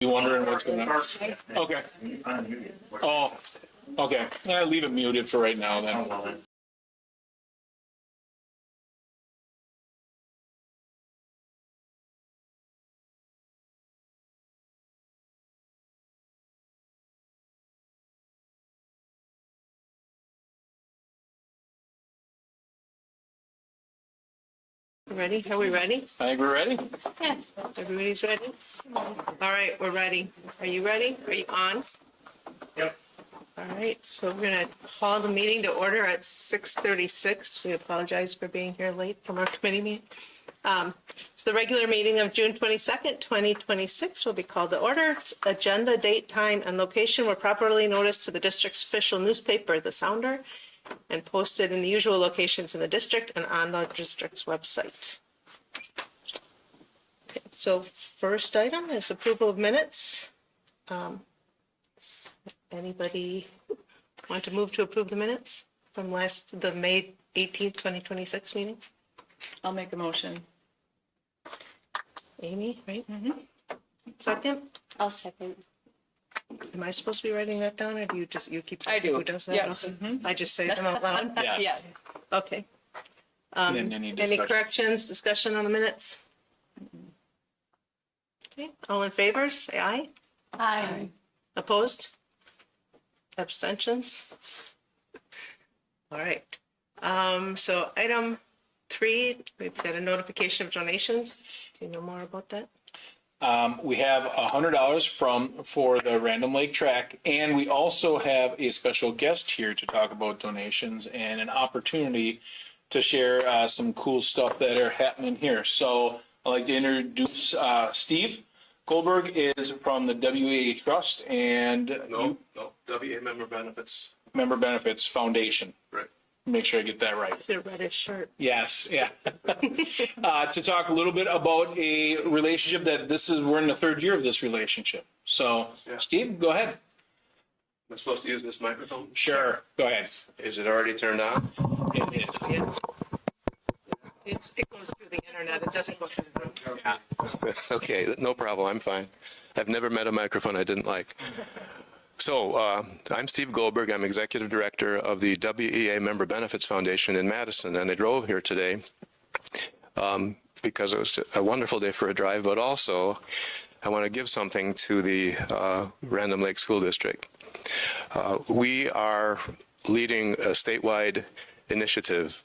You wondering what's going on? Okay. Oh, okay. Yeah, leave it muted for right now then. Ready? Are we ready? I think we're ready. Yeah. Everybody's ready? All right, we're ready. Are you ready? Are you on? Yep. All right, so we're going to call the meeting to order at 6:36. We apologize for being here late from our committee meeting. So the regular meeting of June 22nd, 2026 will be called to order. Agenda, date, time, and location were properly noticed to the district's official newspaper, The Sounder, and posted in the usual locations in the district and on the district's website. Okay, so first item is approval of minutes. Anybody want to move to approve the minutes from the May 18th, 2026 meeting? I'll make a motion. Amy, right? Second? I'll second. Am I supposed to be writing that down, or do you keep? I do. Who does that? Yeah. Okay. I just say them out loud? Yeah. Yeah. Okay. And then any Any discussion? corrections, discussion on the minutes? Okay, all in favor, say aye. Aye. Opposed? Abstentions? All right. So item 3, we've got a notification of donations. Do you know more about that? We have $100 for the Random Lake Track, and we also have a special guest here to talk about donations and an opportunity to share some cool stuff that are happening here. So I'd like to introduce Steve Goldberg is from the WA Trust and No, WA Member Benefits. Member Benefits Foundation. Right. Make sure I get that right. The reddish shirt. Yes, yeah. To talk a little bit about a relationship that we're in the 3rd year of this relationship. So, Yeah. Steve, go ahead. Am I supposed to use this microphone? Sure, go ahead. Is it already turned on? It is. Yeah. It goes through the internet. It doesn't go through the room. Yeah. Okay, no problem. I'm fine. I've never met a microphone I didn't like. So, I'm Steve Goldberg. I'm Executive Director of the WEA Member Benefits Foundation in Madison, and I drove here today because it was a wonderful day for a drive, but also I want to give something to the Random Lake School District. We are leading a statewide initiative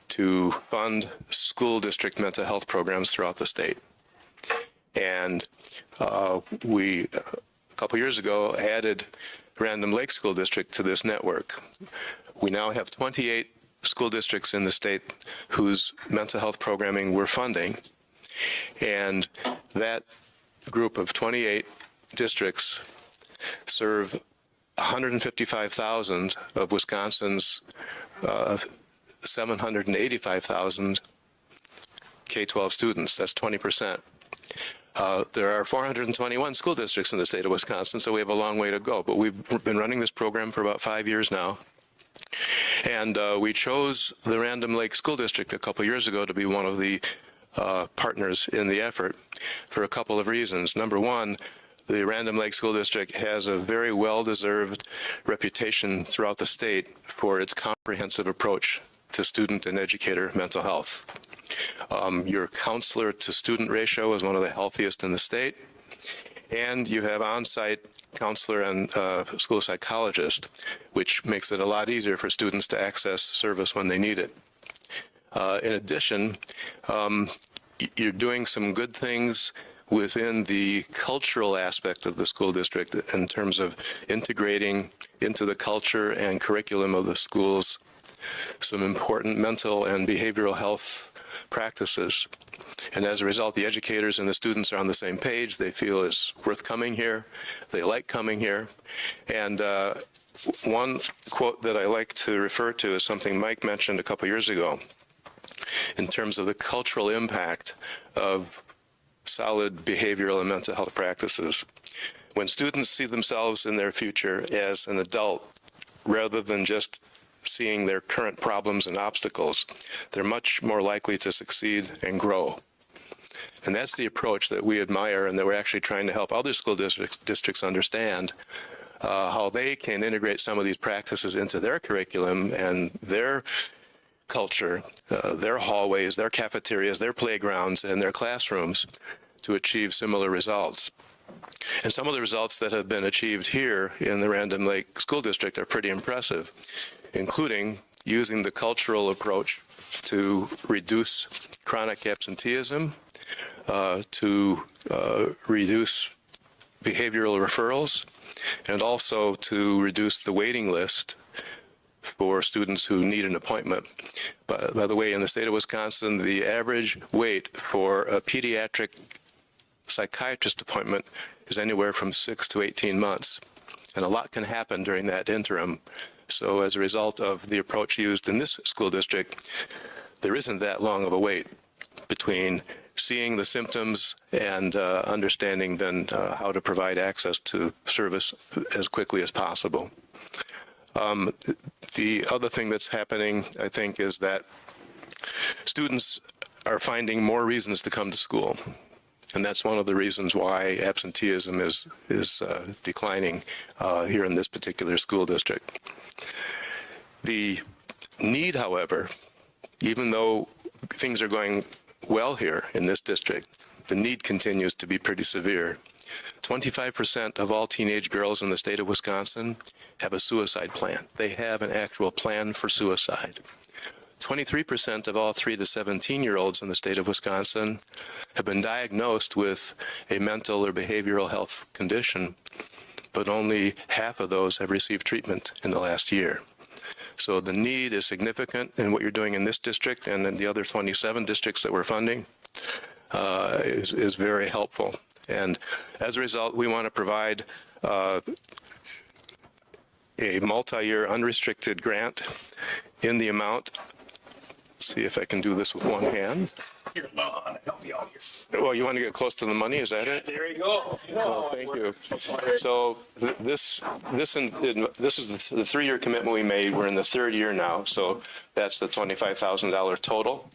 to fund school district mental health programs throughout the state. And we, a couple years ago, added Random Lake School District to this network. We now have 28 school districts in the state whose mental health programming we're funding. And that group of 28 districts serve 155,000 of Wisconsin's 785,000 K-12 students. That's 20%. There are 421 school districts in the state of Wisconsin, so we have a long way to go. But we've been running this program for about 5 years now. And we chose the Random Lake School District a couple years ago to be one of the partners in the effort for a couple of reasons. Number one, the Random Lake School District has a very well-deserved reputation throughout the state for its comprehensive approach to student and educator mental health. Your counselor to student ratio is one of the healthiest in the state, and you have on-site counselor and school psychologist, which makes it a lot easier for students to access service when they need it. In addition, you're doing some good things within the cultural aspect of the school district in terms of integrating into the culture and curriculum of the schools some important mental and behavioral health practices. And as a result, the educators and the students are on the same page. They feel it's worth coming here. They like coming here. And one quote that I like to refer to is something Mike mentioned a couple years ago in terms of the cultural impact of solid behavioral and mental health practices. When students see themselves in their future as an adult, rather than just seeing their current problems and obstacles, they're much more likely to succeed and grow. And that's the approach that we admire and that we're actually trying to help other school districts understand how they can integrate some of these practices into their curriculum and their culture, their hallways, their cafeterias, their playgrounds, and their classrooms to achieve similar results. And some of the results that have been achieved here in the Random Lake School District are pretty impressive, including using the cultural approach to reduce chronic absenteeism, to reduce behavioral referrals, and also to reduce the waiting list for students who need an appointment. By the way, in the state of Wisconsin, the average wait for a pediatric psychiatrist appointment is anywhere from 6 to 18 months. And a lot can happen during that interim. So as a result of the approach used in this school district, there isn't that long of a wait between seeing the symptoms and understanding then how to provide access to service as quickly as possible. The other thing that's happening, I think, is that students are finding more reasons to come to school. And that's one of the reasons why absenteeism is declining here in this particular school district. The need, however, even though things are going well here in this district, the need continues to be pretty severe. 25% of all teenage girls in the state of Wisconsin have a suicide plan. They have an actual plan for suicide. 23% of all 3 to 17-year-olds in the state of Wisconsin have been diagnosed with a mental or behavioral health condition, but only half of those have received treatment in the last year. So the need is significant in what you're doing in this district and in the other 27 districts that we're funding is very helpful. And as a result, we want to provide a multi-year unrestricted grant in the amount. See if I can do this with one hand. Here, help me out here. Well, you want to get close to the money, is that it? There you go. Oh, thank you. So this is the 3-year commitment we made. We're in the 3rd year now, so that's the $25,000 total.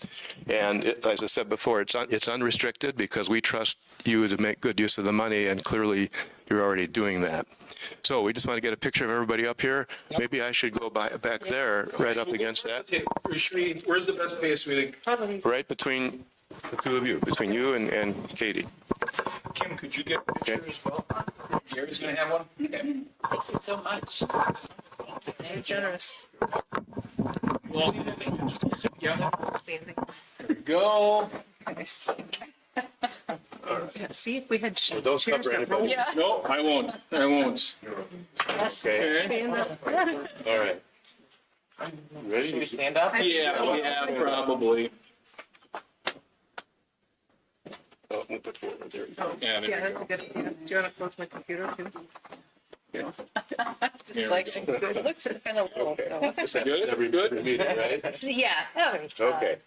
And as I said before, it's unrestricted because we trust you to make good use of the money, and clearly you're already doing that. So we just want to get a picture of everybody up here. Yep. Maybe I should go back there, right up against that. Where's the best place we think? Right between the two of you, between you and Katie. Kim, could you get a picture as well? Gary's gonna have one? Okay. Thank you so much. Very generous. Well, yeah, Standing. there we go. Yeah, see if we had Don't chairs cover that roll. anybody. Yeah. No, I won't. I won't. Okay, Okay. all right. Ready? Should we stand up? Yeah, probably. Oh, we'll put it over there. Yeah, there Yeah, we that's go. a good idea. Do you want to close my computer too? There we Like, go. it looks kind of low. though. Is that Good? every meeting, right? Yeah. Okay.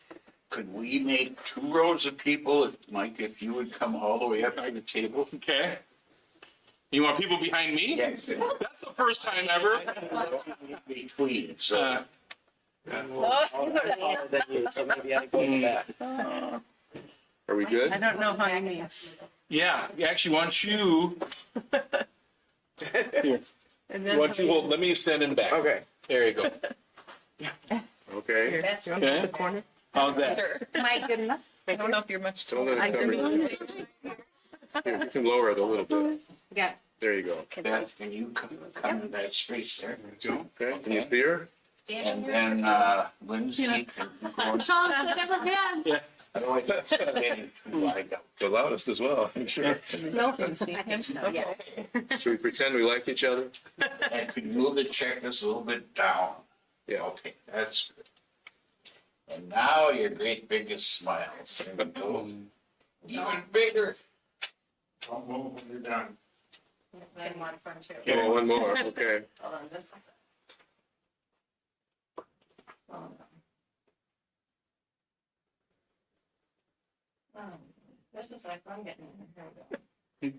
Could we make 2 rows of people, Mike, if you would come all the way up to the table? Okay. You want people behind me? Yeah. That's the first time ever. Between, so. So maybe I go back. Are we good? I don't know how you mean. Yeah, actually, why don't you, here, And why then don't you hold, let me stand in back. Okay. There you go. Okay. here, That's you want Okay. the corner? How's that? My goodness. I don't know if you're much Don't let taller. it cover you. Here, you can lower it a little bit. Yeah. There you go. Beth, can you come to that space there? Okay, can you see her? And then, Lindsay can go on. Tallest I've ever been. Yeah. I don't want you standing too wide up. The loudest as well, I'm sure. No, I think so, yeah. Should we pretend we like each other? And could you move the checklist a little bit down? Yeah. Okay, that's good. And now your great biggest smiles. There we go. Even bigger. Don't move when you're done. Then one from two. Oh, one more, okay. Hold on, just a second. Hold on. Oh, this is like, I'm getting, here we go.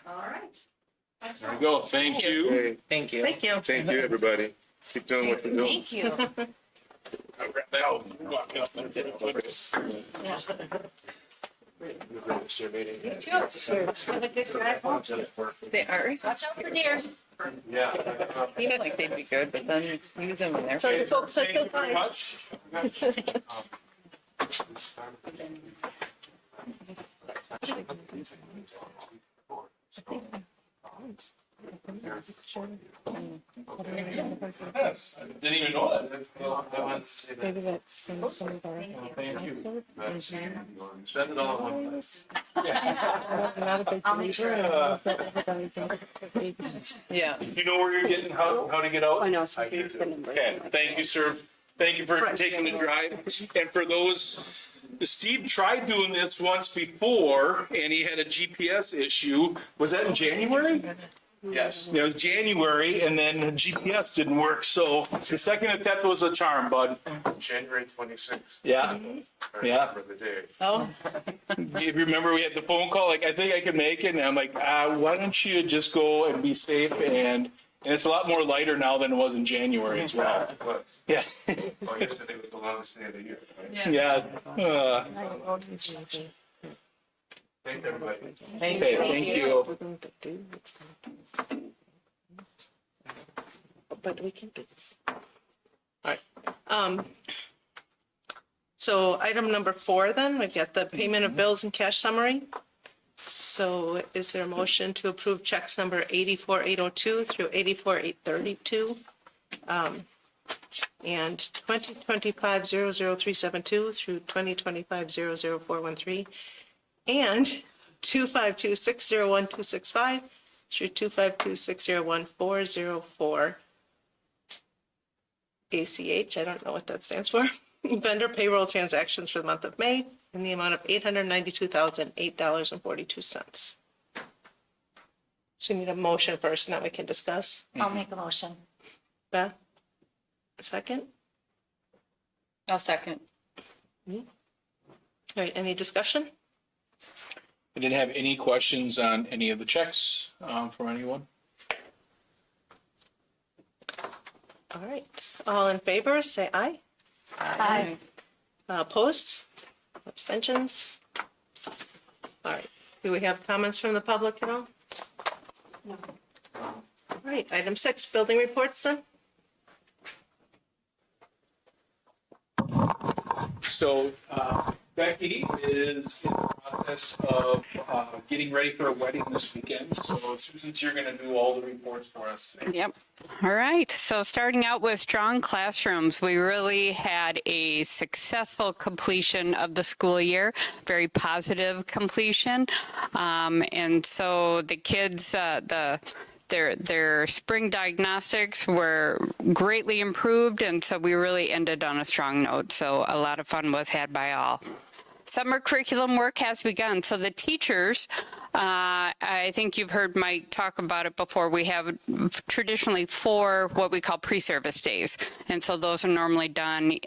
All right. There Excellent. you go. Thank you. Okay, Thank you. Thank you. thank you, everybody. Keep doing what you're doing. Thank you. I'll grab that. Oh, walking up there. They are. Watch out for deer. Seem like they'd be good, but then use them when they're. Sorry, folks, I feel Very fine. much. Yes, I didn't even know that. Maybe that from some of our. Thank you. Spend it all at one place. I'm not a big believer. Yeah. You know where you're getting, how to get out? I know, so here's the number. Okay, thank you, sir. Thank you for taking the drive. And for those, Steve tried doing this once before and he had a GPS issue. Was that in January? Yes. Yeah, it was January and then GPS didn't work. So the second attempt was a charm, bud. January 26th. Yeah. Yeah. For the day. Oh, If you remember, we had the phone call, like, I think I can make it. And I'm like, why don't you just go and be safe? And it's a lot more lighter now than it was in January as well. But, Yeah. oh, yesterday was the longest day of the year, right? Yeah. Thank everybody. Okay, thank you. But we can do this. All right. So item number 4 then, we've got the payment of bills and cash summary. So is there a motion to approve checks number 84802 through 84832? And 2025-00372 through 2025-00413? And 252-601-265 through 252-601-404. ACH, I don't know what that stands for. Vendor payroll transactions for the month of May in the amount of $892,008.42. So we need a motion first, and then we can discuss. I'll make a motion. Beth? A second? I'll second. All right, any discussion? I didn't have any questions on any of the checks from anyone. All right, all in favor, say aye. Aye. Opposed? Abstentions? All right, do we have comments from the public at all? No. All right, item 6, building reports then? So Becky is in the process of getting ready for a wedding this weekend. So Susan's here going to do all the reports for us today. Yep. All right. So starting out with strong classrooms, we really had a successful completion of the school year, very positive completion. And so the kids, their spring diagnostics were greatly improved, and so we really ended on a strong note. So a lot of fun was had by all. Summer curriculum work has begun. So the teachers, I think you've heard Mike talk about it before. We have traditionally 4 what we call pre-service days. And so those are normally done,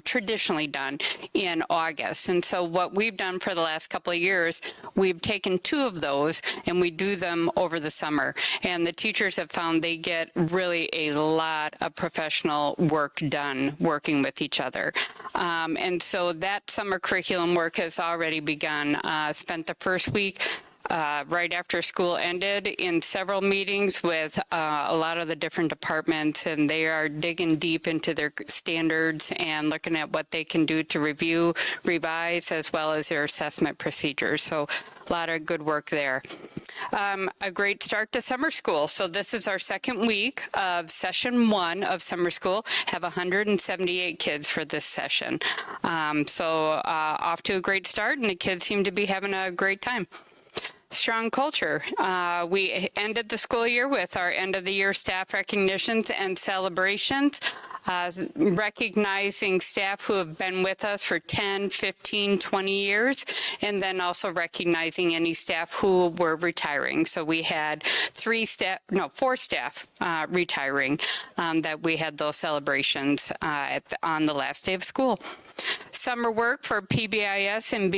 traditionally done in August. And so what we've done for the last couple of years, we've taken 2 of those and we do them over the summer. And the teachers have found they get really a lot of professional work done working with each other. And so that summer curriculum work has already begun. Spent the first week right after school ended in several meetings with a lot of the different departments, and they are digging deep into their standards and looking at what they can do to review, revise, as well as their assessment procedures. So a lot of good work there. A great start to summer school. So this is our second week of session 1 of summer school. Have 178 kids for this session. So off to a great start, and the kids seem to be having a great time. Strong culture. We ended the school year with our end of the year staff recognitions and celebrations, recognizing staff who have been with us for 10, 15, 20 years, and then also recognizing any staff who were retiring. So we had 4 staff retiring that we had those celebrations on the last day of school. Summer work for PBIS and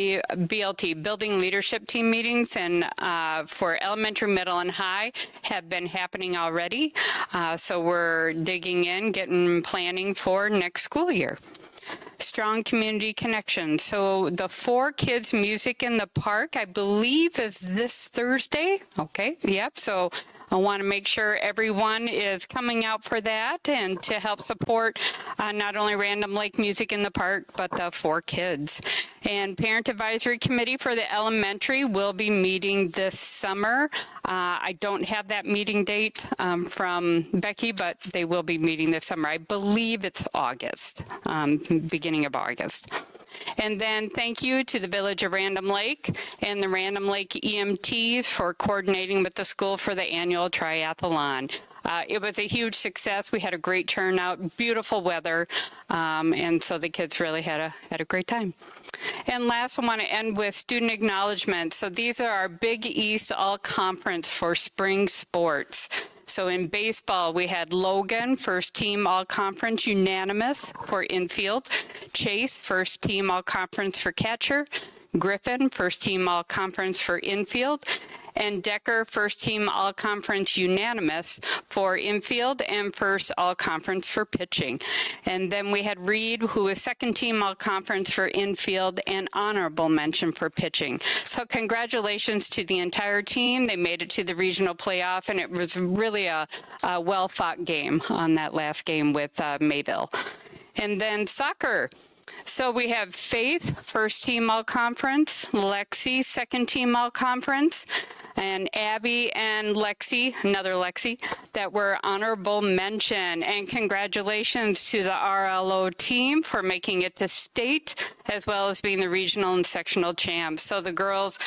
BLT, Building Leadership Team meetings, and for elementary, middle, and high have been happening already. So we're digging in, getting planning for next school year. strong community connection. So the 4 Kids Music in the Park, I believe, is this Thursday. Okay, yep. So I want to make sure everyone is coming out for that and to help support not only Random Lake Music in the Park, but the 4 Kids. And Parent Advisory Committee for the elementary will be meeting this summer. I don't have that meeting date from Becky, but they will be meeting this summer. I believe it's August, beginning of August. And then thank you to the Village of Random Lake and the Random Lake EMTs for coordinating with the school for the annual triathlon. It was a huge success. We had a great turnout, beautiful weather, and so the kids really had a great time. And last, I want to end with student acknowledgement. So these are our Big East All-Conference for spring sports. So in baseball, we had Logan, first team all-conference unanimous for infield. Chase, first team all-conference for catcher. Griffin, first team all-conference for infield. And Decker, first team all-conference unanimous for infield and first all-conference for pitching. And then we had Reed, who was second team all-conference for infield and honorable mention for pitching. So congratulations to the entire team. They made it to the regional playoff, and it was really a well-fought game on that last game with Mayville. And then soccer. So we have Faith, first team all-conference, Lexi, second team all-conference, and Abby and Lexi, another Lexi, that were honorable mention. And congratulations to the RLO team for making it to state, as well as being the regional and sectional champs. So the girls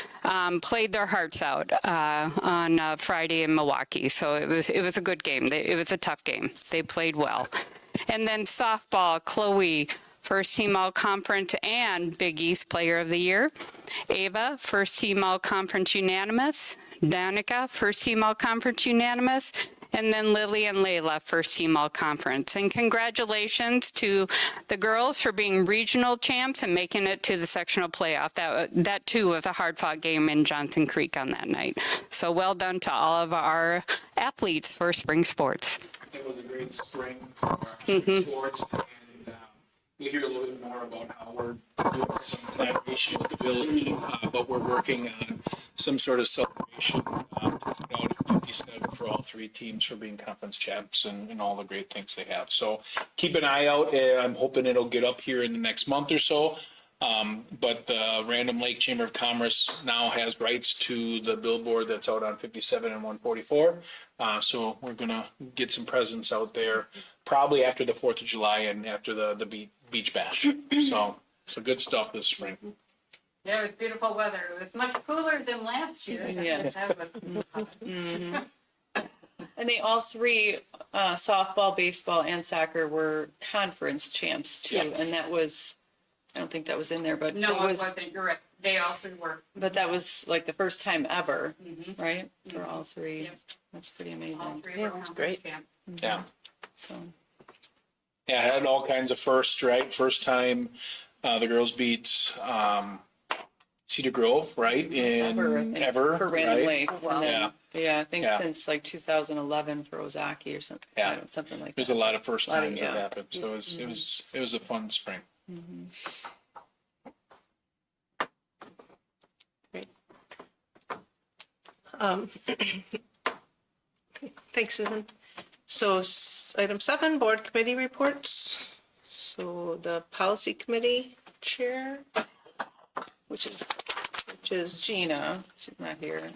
played their hearts out on Friday in Milwaukee. So it was a good game. It was a tough game. They played well. And then softball, Chloe, first team all-conference and Big East Player of the Year. Ava, first team all-conference unanimous. Danica, first team all-conference unanimous. And then Lily and Layla, first team all-conference. And congratulations to the girls for being regional champs and making it to the sectional playoff. That too was a hard-fought game in Johnson Creek on that night. So well done to all of our athletes for spring sports. It was a great spring for our sports. We'll hear a little bit more about how we're doing some collaboration with the village, but we're working on some sort of celebration to put out at 57 for all 3 teams for being conference champs and all the great things they have. So keep an eye out. I'm hoping it'll get up here in the next month or so. But the Random Lake Chamber of Commerce now has rights to the billboard that's out on 57 and 144. So we're going to get some presents out there probably after the 4th of July and after the beach bash. So good stuff this spring. Yeah, it was beautiful weather. It was much cooler than last year. Yes. And they all 3, softball, baseball, and soccer were conference champs too. Yeah. And that was, I don't think that was in there, but No, it it was, wasn't. You're right. They all 3 were. but that was like the first time ever, right? For all 3. Yep. That's pretty amazing. All 3 Yeah, were that's conference great. champs. Yeah. So, Yeah, I had all kinds of firsts, right? First time the girls beat Cedar Grove, right? Ever, I In think, ever, for Random right? Lake. And then, yeah, I think Yeah. since like 2011 for Ozaki or something. Yeah. I don't- something like There's that. a lot of first Lot of- times yeah. that happened. So it was a fun spring. Thanks, Susan. So item 7, board committee reports. So the policy committee chair, which is Gina, she's not here.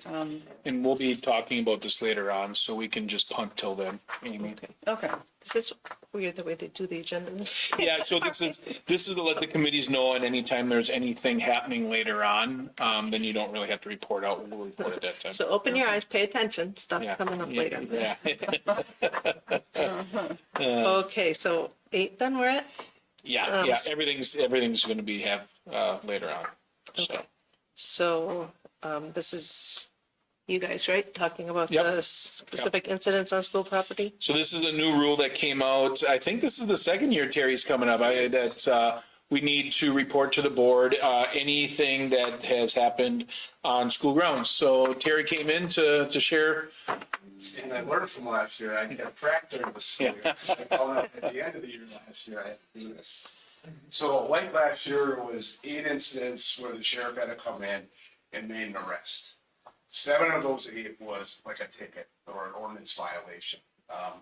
And we'll be talking about this later on, so we can just punt till then, Amy. Okay. is this weird the way they do the agendas? Yeah, so this is to let the committees know, and anytime there's anything happening later on, then you don't really have to report out. We'll report at that time. So open your eyes, pay attention, stuff Yeah, coming up yeah, later. Yeah, Okay, so 8 then we're at? yeah. Everything's going to be later on. So. Okay. So this is you guys, right? Talking about Yep. the specific incidents on school property? So this is a new rule that came out. I think this is the second year Terry's coming up. We need to report to the board anything that has happened on school grounds. So Terry came in to share. And I learned from last year, I got a tractor this year. At the end of the year last year, I had to do this. So like last year, it was 8 incidents where the sheriff had to come in and made an arrest. 7 of those 8 was like a ticket or an ordinance violation.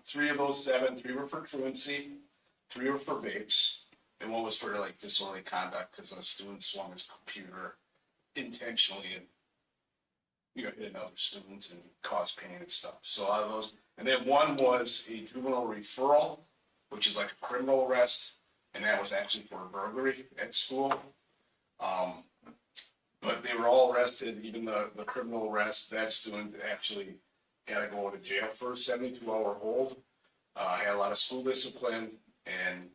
3 of those 7, 3 were for truancy, 3 were for vapes, and 1 was for like disorderly conduct because a student swung his computer intentionally and hit another student and caused pain and stuff. So out of those, and then 1 was a juvenile referral, which is like a criminal arrest, and that was actually for a burglary at school. But they were all arrested, even the criminal arrest. That student actually had to go to jail for a 72-hour hold. Had a lot of school discipline, and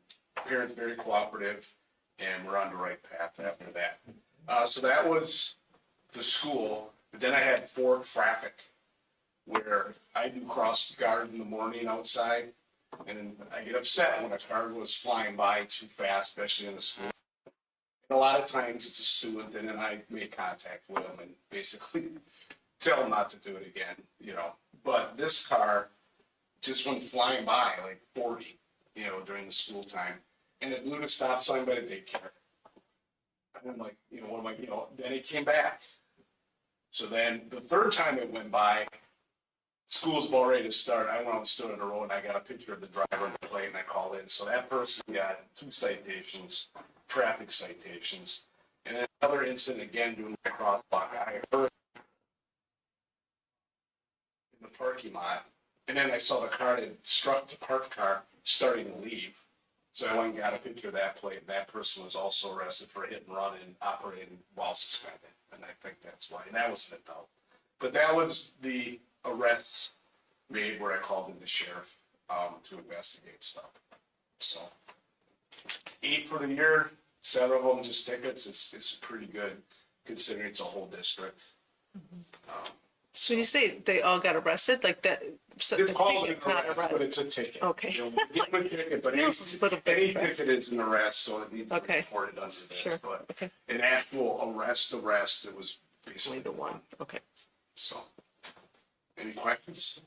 parents very cooperative, and we're on the right path after that. So that was the school. But then I had Ford traffic, where I do cross guard in the morning outside, and I get upset when a car goes flying by too fast, especially in the school. And a lot of times it's a student, and then I make contact with them and basically tell them not to do it again, But this car just went flying by like 40, during the school time, and it blew the stop sign by the daycare. And I'm like, what am I, then it came back. So then the 3rd time it went by, school's about ready to start. I went out and stood on the road and I got a picture of the driver and the plate and I called in. So that person got 2 citations, traffic citations. And then another incident again doing my crosswalk. I heard in the parking lot, and then I saw the car that struck the parked car starting to leave. So I went and got a picture of that plate. That person was also arrested for hit and run and operating while suspended. And I think that's why. And that was an adult. But that was the arrests made where I called in the sheriff to investigate stuff. So 8 for the year, 7 of them just tickets. It's pretty good considering it's a whole district. So you say they all got arrested like that? So It's the called an ticket's not arrest, arrest. but it's a ticket. Okay. Give them a ticket, but any Feels a little bit any better. ticket is an arrest, so it needs to be Okay. reported under that. Sure. But Okay. an actual arrest, it was basically Only the one. Okay. So, any questions?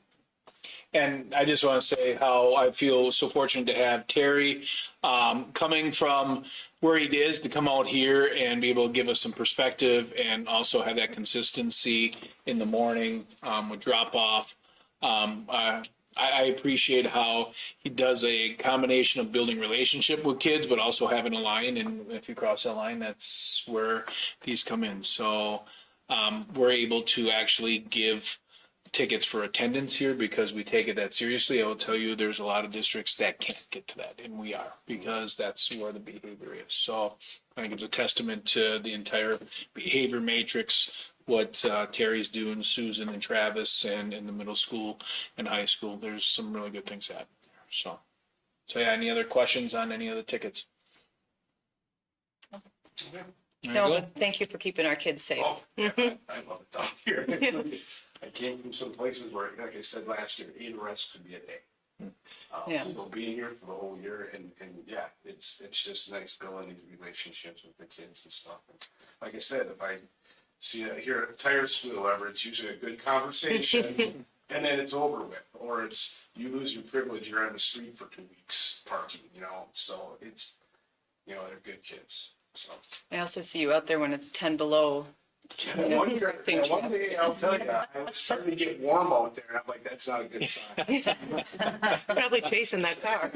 And I just want to say how I feel so fortunate to have Terry coming from where he is to come out here and be able to give us some perspective and also have that consistency in the morning with drop off. I appreciate how he does a combination of building relationship with kids, but also having a line. And if you cross that line, that's where these come in. So we're able to actually give tickets for attendance here because we take it that seriously. I will tell you, there's a lot of districts that can't get to that, and we are, because that's where the behavior is. So I think it's a testament to the entire behavior matrix, what Terry's doing, Susan and Travis, and in the middle school and high school. There's some really good things happening there. So yeah, any other questions on any of the tickets? There you No, go. but thank you for keeping our kids safe. Oh, yeah, I love it down here. I came from some places where, like I said last year, 8 arrests could be a day. Yeah. So being here for the whole year, and yeah, it's just nice building these relationships with the kids and stuff. And like I said, if I see hear a tire squeal ever, it's usually a good conversation, and then it's over with, or it's you lose your privilege, you're on the street for 2 weeks parking, So it's, they're good kids. So I also see you out there when it's 10 below. one year, directing one traffic. day, I'll tell you, I was starting to get warm out there, and I'm like, that's not a good sign. Probably chasing that car.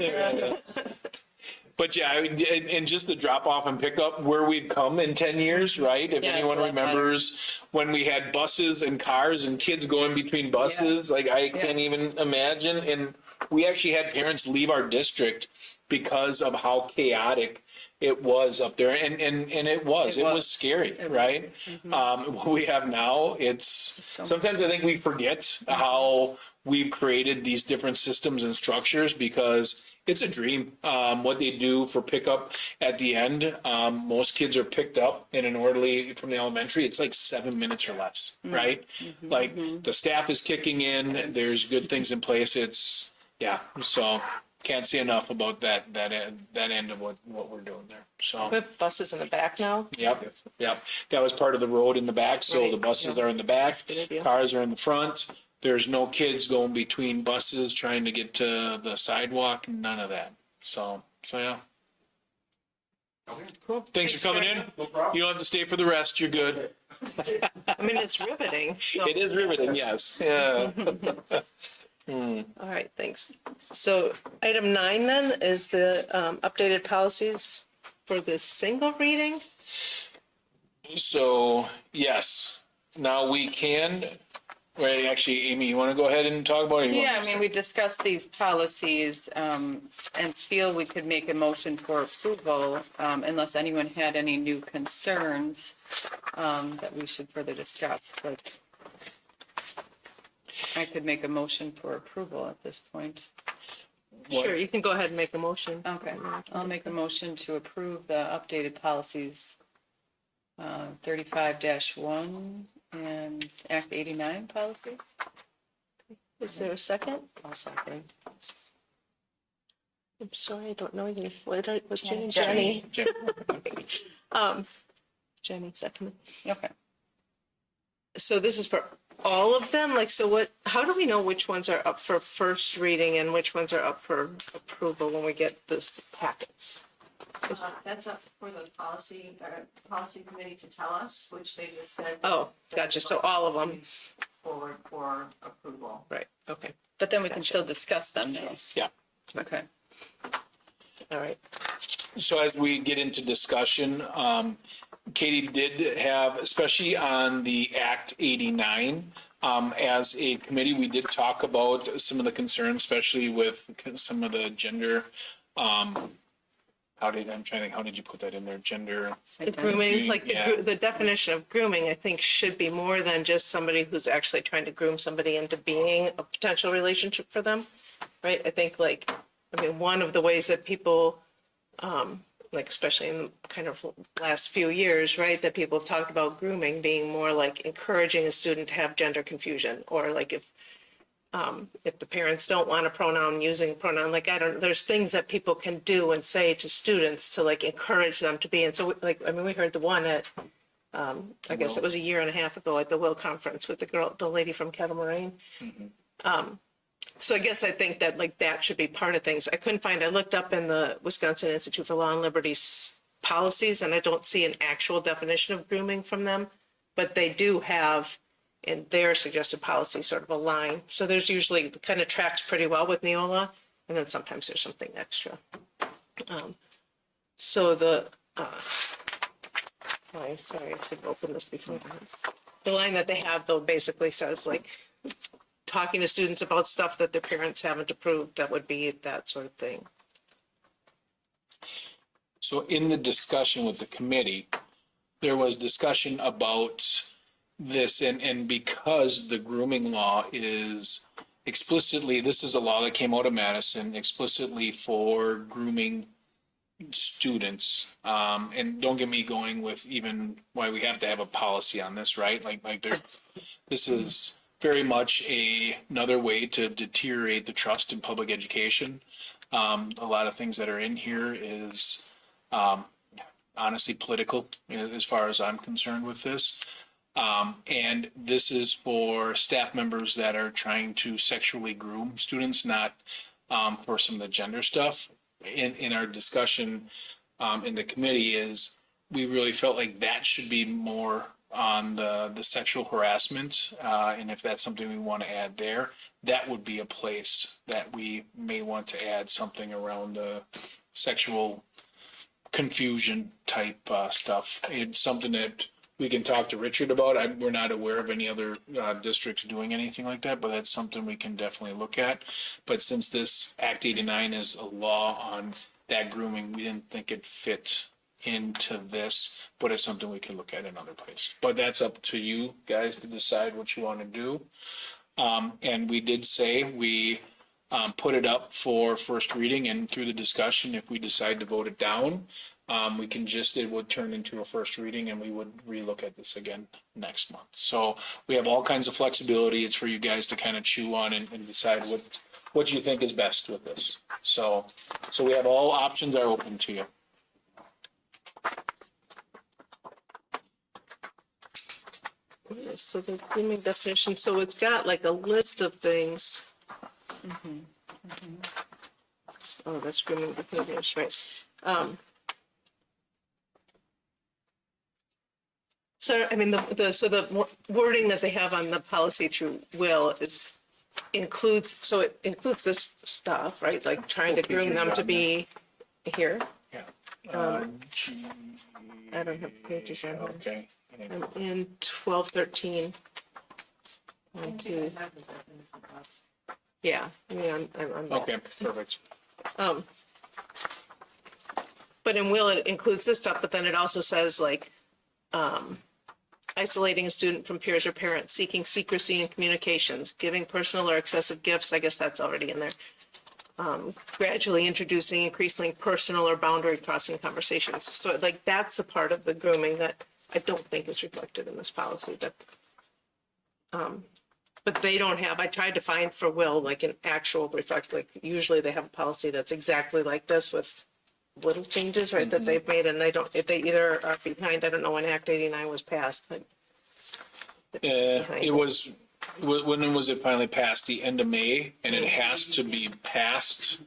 But yeah, and just the drop off and pickup, where we've come in 10 years, right? If Yeah, anyone it's a lot better. remembers when we had buses and cars and kids going between buses, like I can't even imagine. And we actually had parents leave our district because of how chaotic it was up there. And it was scary, right? What we have now, sometimes I think we forget how we've created these different systems and structures because it's a dream. What they do for pickup at the end, most kids are picked up in an orderly from the elementary. It's like 7 minutes or less, right? Like the staff is kicking in. There's good things in place. So can't say enough about that end of what we're doing there. So. We have buses in the back now. Yep. That was part of the road in the back, so the Right, buses yeah. are in the back, good idea. cars are in the front. There's no kids going between buses trying to get to the sidewalk, none of that. So yeah. Cool. Thanks for coming in. No problem. You don't have to stay for the rest. You're good. I mean, it's riveting. So. It is riveting, yes. Yeah. All right, thanks. So item 9 then is the updated policies for the single reading. So, yes, now we can, right, actually, Amy, you want to go ahead and talk about it? or you want Yeah, me I to mean, we discussed these policies and feel we could make a motion for approval unless anyone had any new concerns that we should further discuss. But I could make a motion for approval at this point. What? Sure, you can go ahead and make a motion. Okay, I'll make a motion to approve the updated policies 35-1 and Act 89 policy. Is there a second? I'll second. I'm sorry, I don't know you. What's your name? Jenny. Jenny. Jenny, second. Okay. So this is for all of them? Like, so what, how do we know which ones are up for first reading and which ones are up for approval when we get this packets? That's up for the policy committee to tell us, which they just said. Oh, gotcha. So all of them. Forward for approval. Right, okay, But then we can still discuss them though. Yeah. Okay. all right. So as we get into discussion, Katie did have, especially on the Act 89, as a committee, we did talk about some of the concerns, especially with some of the gender, I'm trying to think, how did you put that in there? Gender, The grooming, like Yeah. the definition of grooming, I think should be more than just somebody who's actually trying to groom somebody into being a potential relationship for them, right? I think one of the ways that people, like especially in the kind of last few years, right, that people have talked about grooming being more like encouraging a student to have gender confusion, or like if the parents don't want a pronoun, using a pronoun, like there's things that people can do and say to students to like encourage them to be. And so we heard the one at, I guess it was a year and a half ago at the Will Conference with the lady from Kettle Moraine. So I guess I think that that should be part of things. I looked up in the Wisconsin Institute for Law and Liberty's policies, and I don't see an actual definition of grooming from them, but they do have in their suggested policy sort of a line. So there's usually kind of tracks pretty well with Neola, and then sometimes there's something extra. So sorry, I should have opened this before. The line that they have though basically says talking to students about stuff that their parents haven't approved, that would be that sort of thing. So in the discussion with the committee, there was discussion about this, and because the grooming law is explicitly, this is a law that came out of Madison explicitly for grooming students. And don't get me going with even why we have to have a policy on this, right? This is very much another way to deteriorate the trust in public education. A lot of things that are in here is honestly political as far as I'm concerned with this. And this is for staff members that are trying to sexually groom students, not for some of the gender stuff. In our discussion in the committee is we really felt like that should be more on the sexual harassment. And if that's something we want to add there, that would be a place that we may want to add something around the sexual confusion type stuff. It's something that we can talk to Richard about. We're not aware of any other districts doing anything like that, but that's something we can definitely look at. But since this Act 89 is a law on that grooming, we didn't think it fit into this, but it's something we can look at in other places. But that's up to you guys to decide what you want to do. And we did say we put it up for first reading, and through the discussion, if we decide to vote it down, it would turn into a first reading and we would relook at this again next month. So we have all kinds of flexibility. It's for you guys to kind of chew on and decide what you think is best with this. So we have all options are open to you. So the grooming definition, so it's got like a list of things. Oh, that's grooming behaviors, right? So, I mean, the wording that they have on the policy through Will includes this stuff, right? Like trying to groom them to be here. Yeah. I don't have the pages on here. Okay. In 1213. Yeah, I mean, I'm on that. Okay, perfect. But in Will, it includes this stuff, but then it also says like, isolating a student from peers or parents, seeking secrecy in communications, giving personal or excessive gifts, I guess that's already in there. Gradually introducing increasingly personal or boundary crossing conversations. So like, that's the part of the grooming that I don't think is reflected in this policy, but they don't have, I tried to find for Will, like an actual like usually they have a policy that's exactly like this with little changes, right, that they've made, and they either are behind, I don't know when Act 89 was passed, but. It was, when was it finally passed? The end of May, and it has to be passed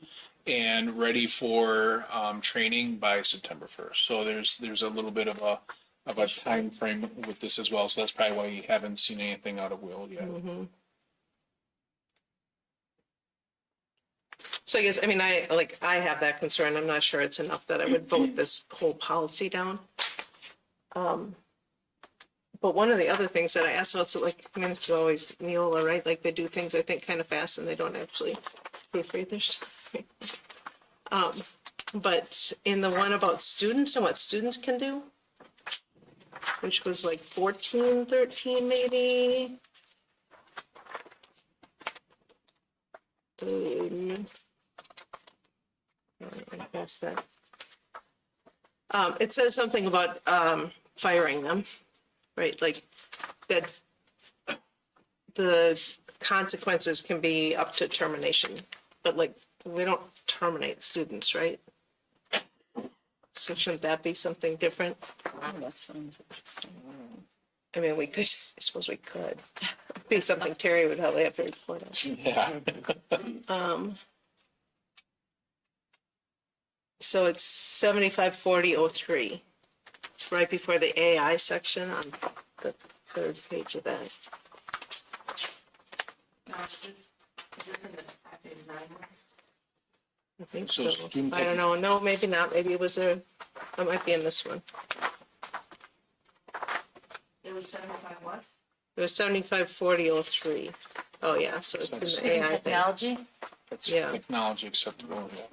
and ready for, training by September 1st. So there's a little bit of a time frame with this as well. So that's probably why you haven't seen anything out of Will yet. So I guess, I mean, I have that concern. I'm not sure it's enough that I would vote this whole policy down. But one of the other things that I asked about, so like, I mean, it's always Neola, right? Like they do things, I think, kind of fast and they don't actually proofread their stuff. But in the one about students and what students can do, which was like 14, 13 maybe. I guess that. It says something about firing them, right? Like that the consequences can be up to termination, but like we don't terminate students, right? So shouldn't that be something different? Oh, that sounds interesting. I mean, we could, I suppose we could. Be something Terry would probably have to report on. Yeah. So it's 754003. It's right before the AI section on the third page of that. I think So so. student- I don't know. No, maybe not. Maybe it was it might be in this one. It was 75 what? It was 754003. Oh, yeah, so it's in the AI thing. Technology? That's Yeah. technology acceptable. Yeah.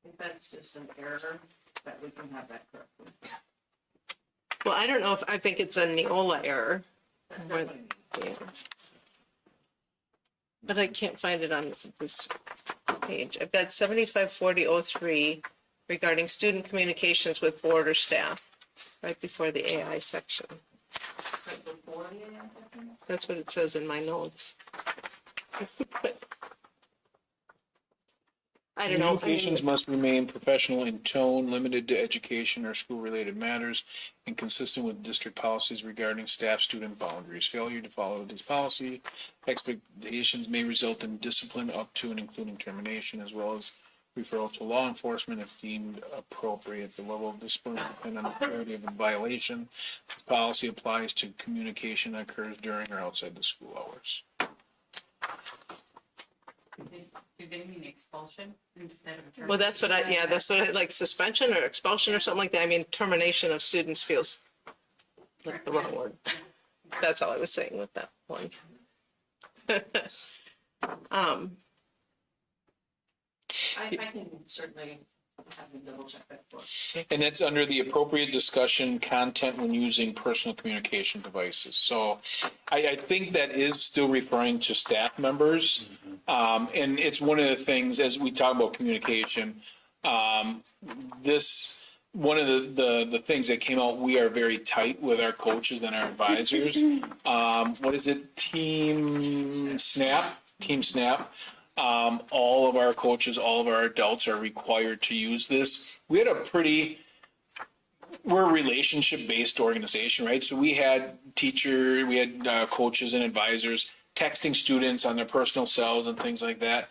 If that's just an error, that we can have that corrected. Well, I don't know if, I think it's a Neola error. Or- yeah. But I can't find it on this page. I've got 754003 regarding student communications with board or staff, right before the AI section. Right before the AI section? That's what it says in my notes. I don't know. I mean, Communications must remain professional in tone, limited to education or school-related matters, and consistent with district policies regarding staff-student boundaries. Failure to follow this policy expectations may result in discipline up to and including termination, as well as referral to law enforcement if deemed appropriate. The level of discipline will depend on the severity of the violation. This policy applies to communication that occurs during or outside the school hours. Do they mean expulsion instead of? Well, that's what that's what I, like suspension or expulsion or something like that. I mean, termination of students feels like the wrong word. That's all I was saying with that one. I can certainly have you double check that for us. And that's under the appropriate discussion content when using personal communication devices. So I think that is still referring to staff members. And it's one of the things, as we talk about communication, one of the things that came out, we are very tight with our coaches and our advisors. What is it? Team Snap. All of our coaches, all of our adults are required to use this. We're a relationship-based organization, right? So we had coaches and advisors texting students on their personal cells and things like that.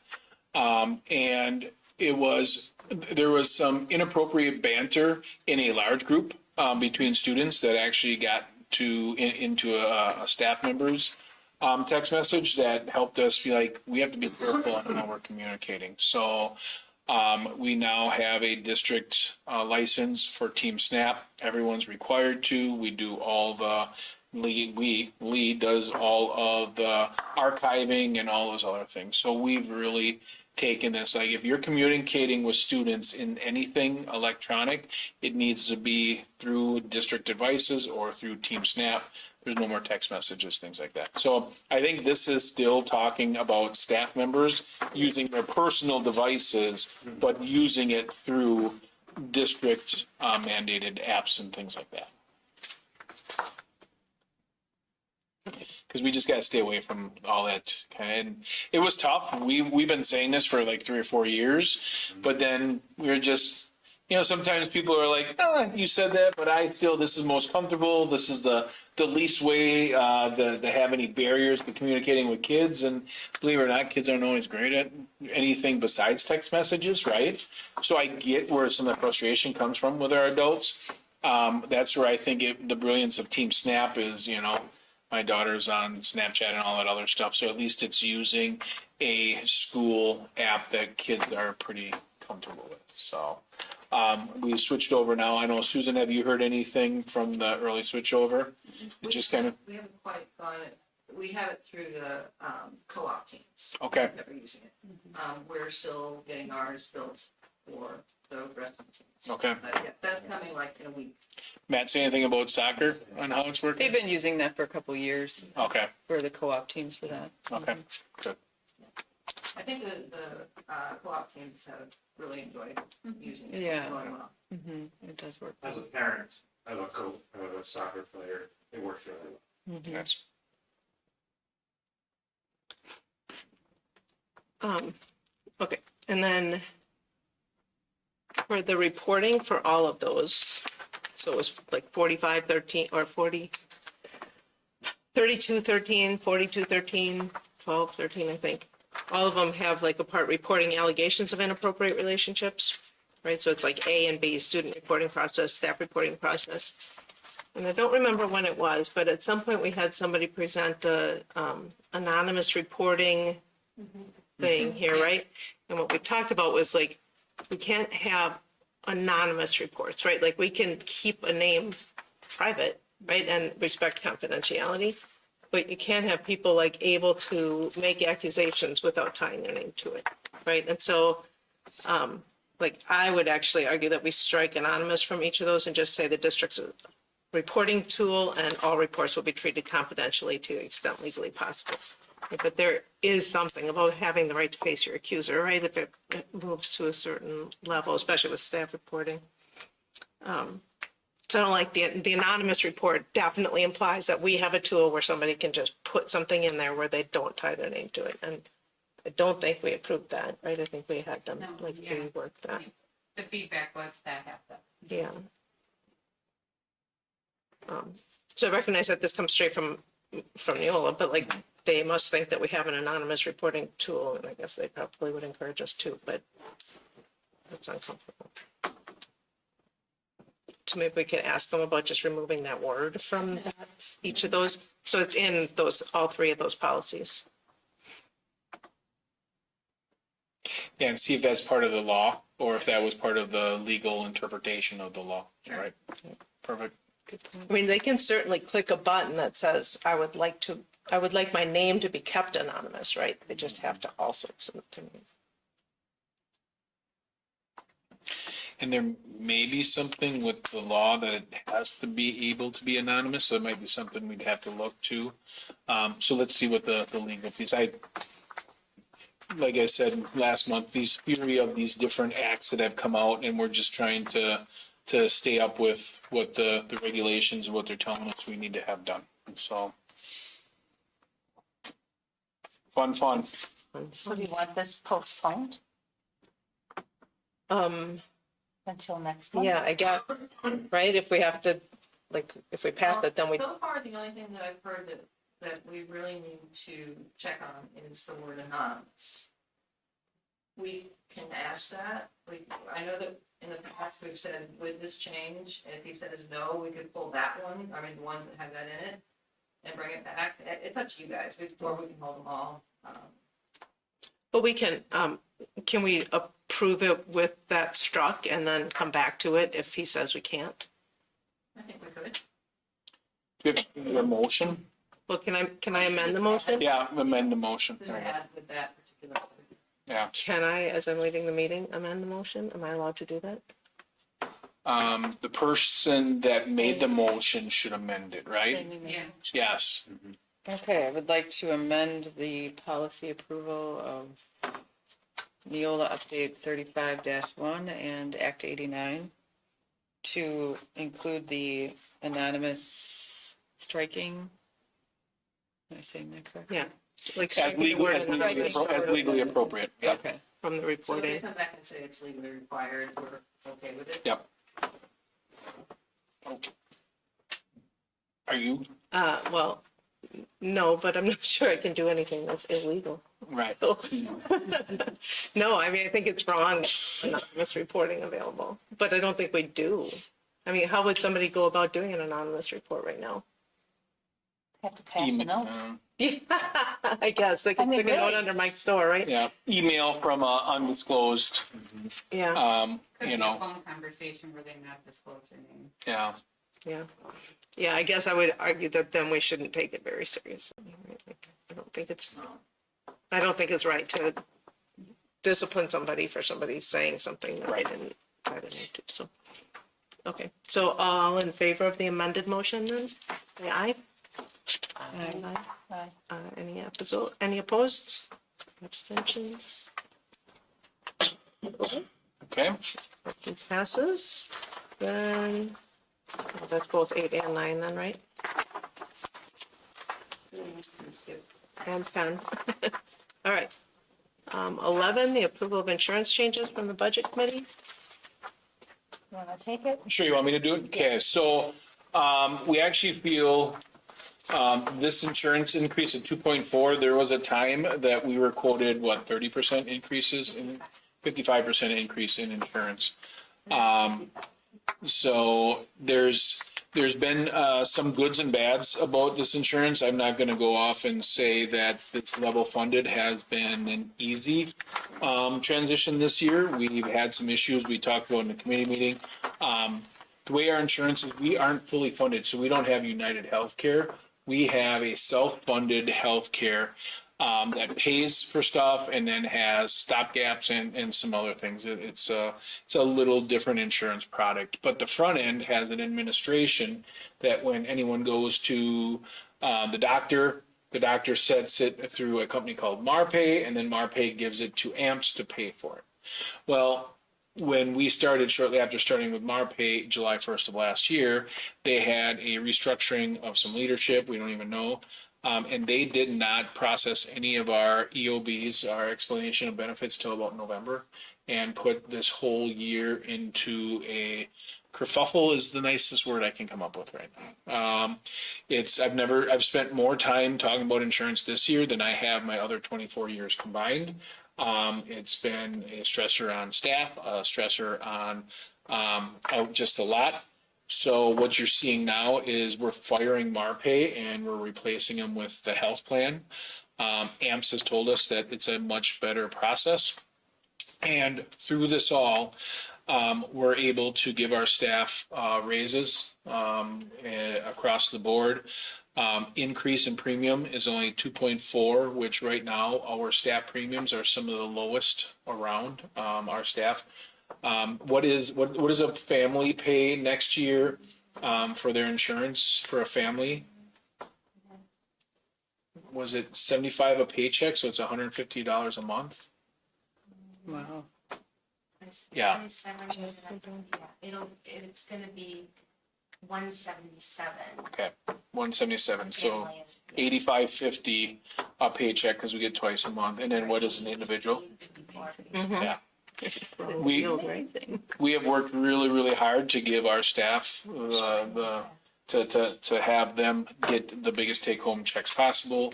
And there was some inappropriate banter in a large group between students that actually got into a staff member's text message that helped us be like, we have to be careful on how we're communicating. So we now have a district license for Team Snap. Everyone's required to. We do all the Lee does all of the archiving and all those other things. So we've really taken this, like, if you're communicating with students in anything electronic, it needs to be through district devices or through Team Snap. There's no more text messages, things like that. So I think this is still talking about staff members using their personal devices, but using it through district mandated apps and things like that. Because we just got to stay away from all that kind of, and it was tough. We've been saying this for like 3 or 4 years, but then we're just, sometimes people are like, you said that, but this is most comfortable. This is the least way to have any barriers to communicating with kids. And believe it or not, kids aren't always great at anything besides text messages, right? So I get where some of the frustration comes from with our adults. That's where I think the brilliance of Team Snap is, my daughter's on Snapchat and all that other stuff. So at least it's using a school app that kids are pretty comfortable with. So we switched over now. I know, Susan, have you heard anything from the early switch over? It just kind of, We haven't quite gone it, we have it through the co-op teams. Okay. That are using it. We're still getting ours built for the rest of the teams. okay. But yeah, that's coming like in a week. Matt, say anything about soccer and how it's working? They've been using that for a couple years Okay, for the co-op teams for that. okay, good. I think the co-op teams have really enjoyed using it. Yeah. It's going well. It does work. As a parent of a soccer player, it works really well. Yes. Okay, and then for the reporting for all of those, so it was like 4513 or 3213, 4213, 1213, I think. All of them have like a part reporting allegations of inappropriate relationships, right? So it's like A and B, student reporting process, staff reporting process. And I don't remember when it was, but at some point we had somebody present a anonymous reporting thing here, right? And what we talked about was like, we can't have anonymous reports, right? Like we can keep a name private, right? And respect confidentiality, but you can't have people like able to make accusations without tying their name to it, right? And so, like I would actually argue that we strike anonymous from each of those and just say the district's reporting tool and all reports will be treated confidentially to the extent legally possible. But there is something about having the right to face your accuser, right? If it moves to a certain level, especially with staff reporting. So I don't like the anonymous report definitely implies that we have a tool where somebody can just put something in there where they don't tie their name to it. And I don't think we approved that, right? I think we had them rework that. The feedback was that happened. Yeah. So I recognize that this comes straight from Neola, but like they must think that we have an anonymous reporting tool, and I guess they probably would encourage us to, but it's uncomfortable. So maybe we could ask them about just removing that word from that, each of those. So it's in all 3 of those policies. Yeah, and see if that's part of the law or if that was part of the legal interpretation of the law. All right, perfect. I mean, they can certainly click a button that says, I would like my name to be kept anonymous, right? They just have to also submit their name. And there may be something with the law that it has to be able to be anonymous, so it might be something we'd have to look to. So let's see what the legal piece, like I said last month, these theory of these different acts that have come out, and we're just trying to stay up with what the regulations, what they're telling us we need to have done. So fun. So do you want this postponed until next month? Yeah, I guess, right? If we have to, like, if we pass it, then we, So far, the only thing that I've heard that that we really need to check on is the word anonymous. We can ask that. I know that in the past we've said with this change, if he says no, we could pull that one, I mean, the ones that have that in it, and bring it back. It's up to you guys, or we can hold them all. But we can we approve it with that struck and then come back to it if he says we can't? I think we could. Do you have a motion? Well, can I amend the motion? Yeah, amend the motion. Just add with that particular. Yeah. Can I, as I'm leading the meeting, amend the motion? Am I allowed to do that? The person that made the motion should amend it, right? Yeah. Yes. Okay, I would like to amend the policy approval of Neola Update 35-1 and Act 89 to include the anonymous striking. Am I saying that correctly? Yeah. Like As striking the legally, word as anonymous legally appropriate. Yeah. Okay. from the So if they reporting. come back and say it's legally required, we're okay with it? Yep. Are you? Well, no, but I'm not sure I can do anything that's illegal. Right. No, I mean, I think it's wrong, anonymous reporting available, but I don't think we do. I mean, how would somebody go about doing an anonymous report right now? Have to pass a note. Yeah, I guess they can I mean, stick a note really? under Mike's door, right? Yeah, email from undisclosed, Yeah, you know, Phone conversation where they not disclose their name. yeah. yeah. Yeah, I guess I would argue that then we shouldn't take it very seriously. I don't think it's right to discipline somebody for somebody saying something that they didn't do, so. Okay, so all in favor of the amended motion then, say aye. Aye. Any opposed? Abstentions? Okay, Motion passes. Then, that's both 8 and 9 then, right? And 10. All right. 11, the approval of insurance changes from the budget committee. You want to take it? sure you want me to do it? Okay, so, we actually feel, this insurance increase of 2.4, there was a time that we were quoted, 30% increases in, 55% increase in insurance. So there's been, some goods and bads about this insurance. I'm not gonna go off and say that it's level funded has been an easy, transition this year. We've had some issues we talked about in the committee meeting. The way our insurance is, we aren't fully funded, so we don't have United Healthcare. We have a self-funded healthcare that pays for stuff and then has stopgaps and some other things. It's a little different insurance product, but the front end has an administration that when anyone goes to the doctor sets it through a company called MarPay, and then MarPay gives it to AMPS to pay for it. Well, when we started, shortly after starting with MarPay, July 1st of last year, they had a restructuring of some leadership, we don't even know, and they did not process any of our EOBs, our explanation of benefits, till about November, and put this whole year into a kerfuffle is the nicest word I can come up with right now. I've spent more time talking about insurance this year than I have my other 24 years combined. It's been a stressor on staff, a stressor on, just a lot. So what you're seeing now is we're firing MarPay and we're replacing them with the health plan. AMPS has told us that it's a much better process. And through this all, we're able to give our staff, raises, across the board. Increase in premium is only 2.4, which right now our staff premiums are some of the lowest around, our staff. What does a family pay next year, for their insurance for a family? Was it 75 a paycheck? So it's $150 a month? Wow. Yeah. It's gonna be 177. Okay, 177, so 85.50 a paycheck because we get twice a month. And then what is an individual? Yeah. We have worked really, really hard to give our staff to to have them get the biggest take-home checks possible.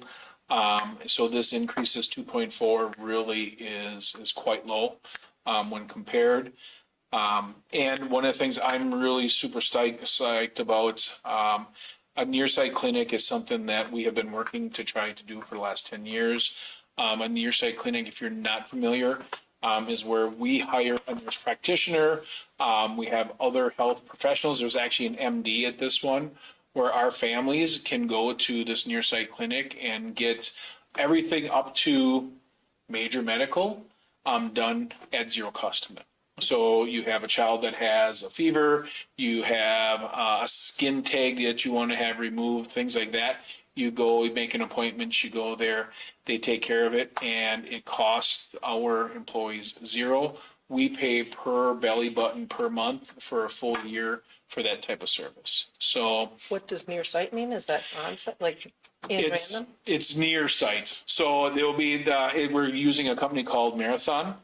So this increases 2.4 really is quite low, when compared. And one of the things I'm really super psyched about, a near-site clinic is something that we have been working to try to do for the last 10 years. A near-site clinic, if you're not familiar, is where we hire a nurse practitioner. We have other health professionals. There's actually an MD at this one, where our families can go to this near-site clinic and get everything up to major medical done at zero cost to them. So you have a child that has a fever, you have a skin tag that you want to have removed, things like that. You go, you make an appointment, you go there, they take care of it, and it costs our employees zero. We pay per belly button per month for a full year for that type of service. So What does near site mean? Is that on site, like in random? it's near site. So there'll be we're using a company called Marathon.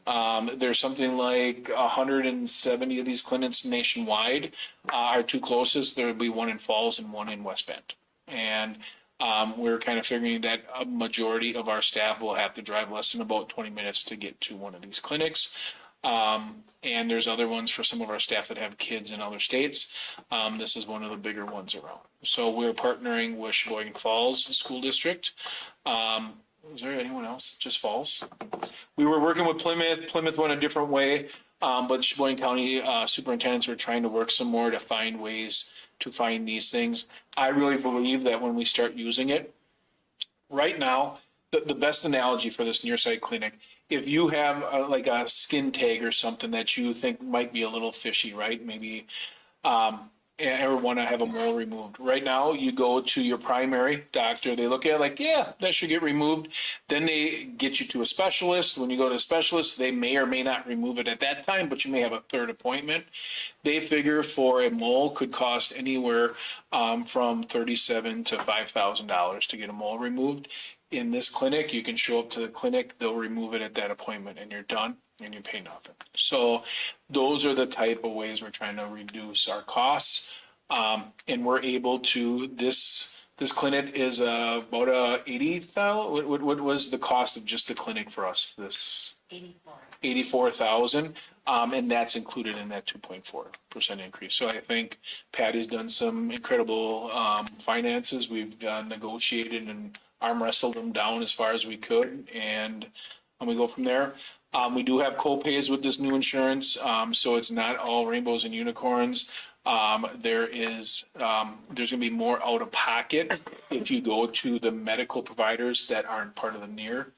There's something like 170 of these clinics nationwide. Our two closest, there'll be one in Falls and one in West Bend. And we're kind of figuring that a majority of our staff will have to drive less than about 20 minutes to get to one of these clinics. And there's other ones for some of our staff that have kids in other states. This is one of the bigger ones around. So we're partnering with Sheboygan Falls School District. Is there anyone else? Just Falls? We were working with Plymouth. Plymouth went a different way, but Sheboygan County superintendents are trying to work some more to find ways to find these things. I really believe that when we start using it, right now, the best analogy for this near site clinic, if you have like a skin tag or something that you think might be a little fishy, right? Maybe, or want to have a mole removed. Right now, you go to your primary doctor, they look at it like, yeah, that should get removed. Then they get you to a specialist. When you go to a specialist, they may or may not remove it at that time, but you may have a third appointment. They figure for a mole could cost anywhere from $37,000 to $5,000 to get a mole removed. In this clinic, you can show up to the clinic, they'll remove it at that appointment, and you're done, and you pay nothing. So those are the type of ways we're trying to reduce our costs. And we're able to, this clinic is about 80,000. What was the cost of just the clinic for us? This 84,000. And that's included in that 2.4% increase. So I think Patty's done some incredible finances. We've negotiated and arm wrestled them down as far as we could, and we go from there. We do have co-pays with this new insurance, so it's not all rainbows and unicorns. There's going to be more out of pocket if you go to the medical providers that aren't part of the near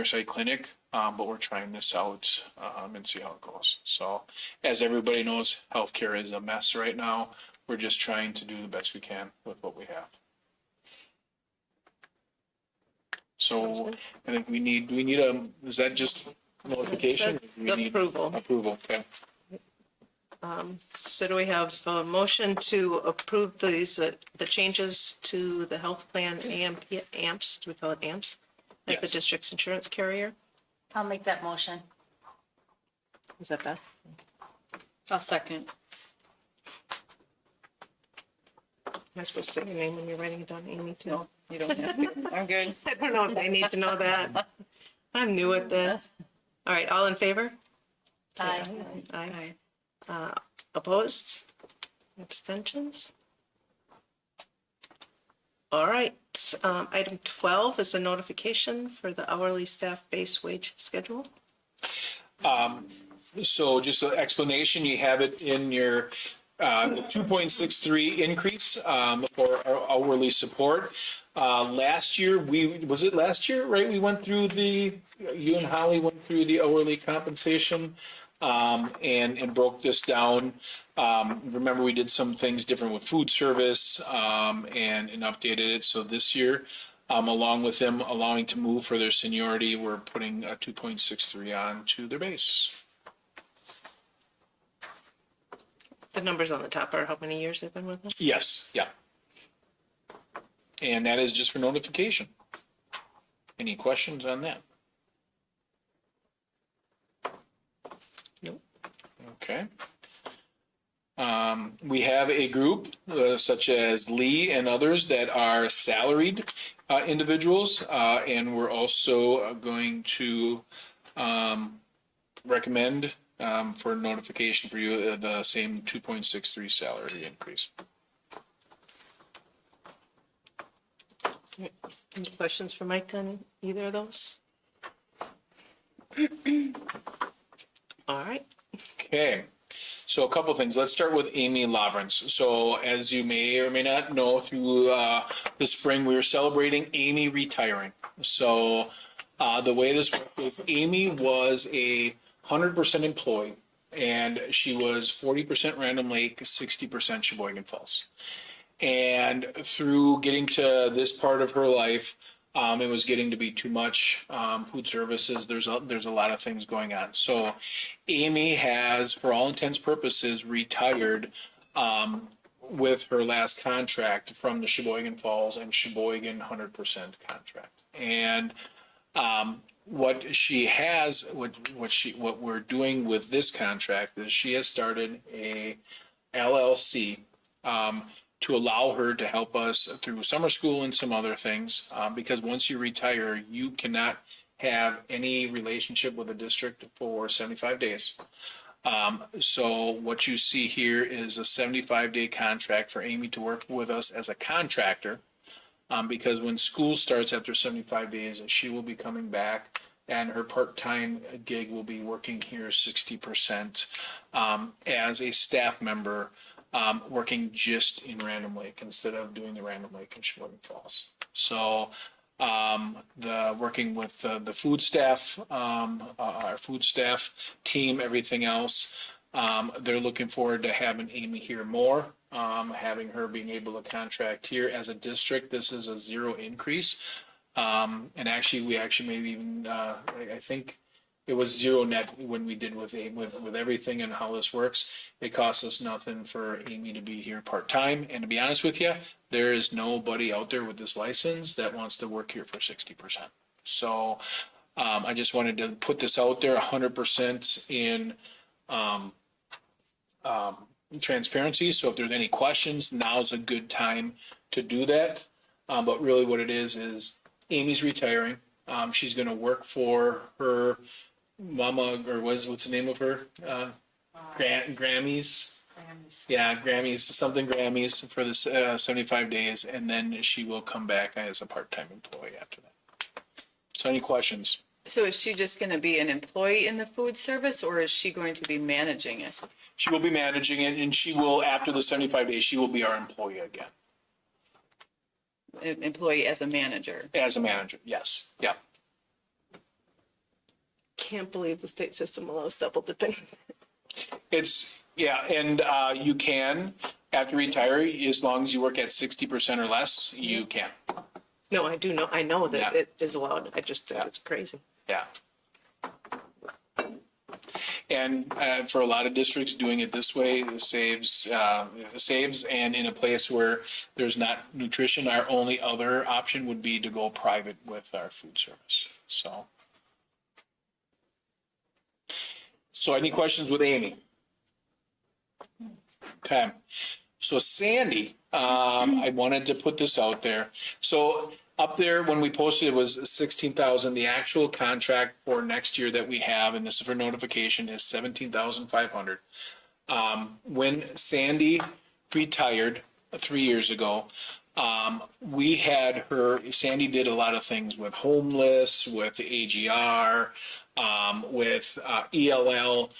site clinic. But we're trying this out and see how it goes. So as everybody knows, healthcare is a mess right now. We're just trying to do the best we can with what we have. So I think we need is that just notification? That's We need approval. Approval, okay. So do we have a motion to approve these, the changes to the health plan AMPS, do we call it AMPS? As the Yes. district's insurance carrier? I'll make that motion. Is that Beth? I'll second. Am I supposed to say your name when you're writing it down, Amy, too? No, you don't have to. I'm good. I don't know if they need to know that. I'm new at this. All right, all in favor? Aye. Aye. Opposed? Abstentions? All right, item 12 is a notification for the hourly staff base wage schedule. So just an explanation, you have it in your 2.63 increase for our hourly support. Last year, was it last year, right? We went through you and Holly went through the hourly compensation and broke this down. Remember, we did some things different with food service and updated it. So this year, along with them allowing to move for their seniority, we're putting a 2.63 on to their base. The numbers on the top are how many years they've been with us? Yes, yeah. And that is just for notification. Any questions on that? Nope. Okay. We have a group such as Lee and others that are salaried individuals, and we're also going to recommend for notification for you the same 2.63 salary increase. Any questions for Mike on either of those? All right. Okay, so a couple things. Let's start with Amy Lavrance. So as you may or may not know, through the spring, we were celebrating Amy retiring. So the way this worked with Amy was a 100% employee, and she was 40% Random Lake, 60% Sheboygan Falls. And through getting to this part of her life, it was getting to be too much. Food services, there's a lot of things going on. So Amy has, for all intents purposes, retired with her last contract from the Sheboygan Falls and Sheboygan 100% contract. And what she has, what we're doing with this contract is she has started a LLC to allow her to help us through summer school and some other things. Because once you retire, you cannot have any relationship with the district for 75 days. So what you see here is a 75-day contract for Amy to work with us as a contractor. Because when school starts after 75 days, she will be coming back and her part-time gig will be working here 60% as a staff member, working just in Random Lake instead of doing the Random Lake and Sheboygan Falls. So working with the food staff, our food staff team, everything else, they're looking forward to having Amy here more. Having her being able to contract here as a district. This is a zero increase. And actually, we maybe even, I think it was zero net when we did with everything and how this works. It costs us nothing for Amy to be here part-time. And to be honest with you, there is nobody out there with this license that wants to work here for 60%. So I just wanted to put this out there 100% in transparency. So if there's any questions, now's a good time to do that. But really what it is Amy's retiring. She's going to work for her mama, or what's the name of her? Grammys. Yeah, Grammys, something Grammys for the 75 days. And then she will come back as a part-time employee after that. So any questions? So is she just going to be an employee in the food service, or is she going to be managing it? She will be managing it, and she will, after the 75 days, she will be our employee again. Employee as a manager? As a manager, yes. Yeah. Can't believe the state system allows double dipping. And you can, after retire, as long as you work at 60% or less, you can. No, I do know. I know that Yeah. it is allowed. I just think it's crazy. Yeah. And for a lot of districts, doing it this way saves, and in a place where there's not nutrition, our only other option would be to go private with our food service. So any questions with Amy? Okay. So Sandy, I wanted to put this out there. So up there, when we posted, it was 16,000. The actual contract for next year that we have, and this is for notification, is 17,500. When Sandy retired 3 years ago, we had her, Sandy did a lot of things with homeless, with the AGR, with ELL.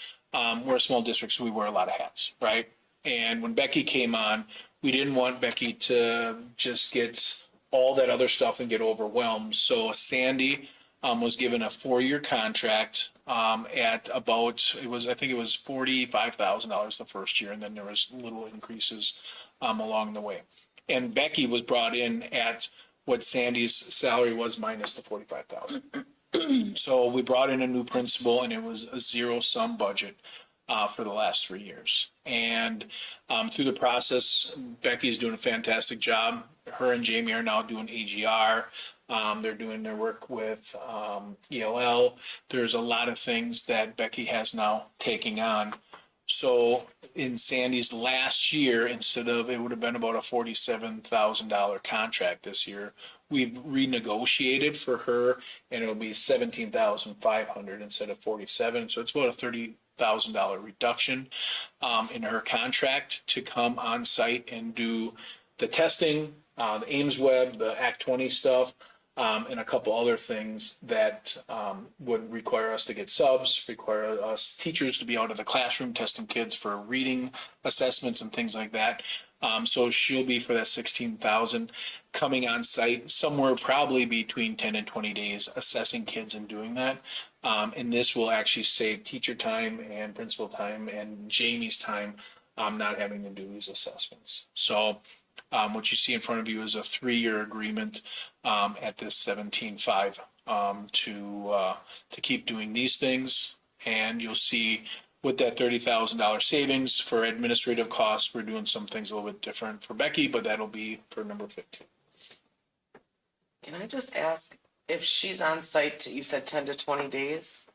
We're a small district, so we wear a lot of hats, right? And when Becky came on, we didn't want Becky to just get all that other stuff and get overwhelmed. So Sandy was given a 4-year contract at about, I think it was $45,000 the first year, and then there was little increases along the way. And Becky was brought in at what Sandy's salary was minus the $45,000. So we brought in a new principal, and it was a zero-sum budget for the last 3 years. And through the process, Becky's doing a fantastic job. Her and Jamie are now doing AGR. They're doing their work with ELL. There's a lot of things that Becky has now taking on So in Sandy's last year, instead of, it would have been about a $47,000 contract this year. We've renegotiated for her and it'll be 17,500 instead of 47. So it's about a $30,000 reduction in her contract to come on site and do the testing, the Ames Web, the Act 20 stuff, and a couple other things that would require us to get subs, require us teachers to be out of the classroom testing kids for reading assessments and things like that. So she'll be for that 16,000 coming on site somewhere probably between 10 and 20 days assessing kids and doing that. And this will actually save teacher time and principal time and Jamie's time not having to do these assessments. So what you see in front of you is a 3-year agreement at this 17.5 to keep doing these things. And you'll see with that $30,000 savings for administrative costs, we're doing some things a little bit different for Becky, but that'll be for number 15. Can I just ask, if she's on site, you said 10 to 20 days,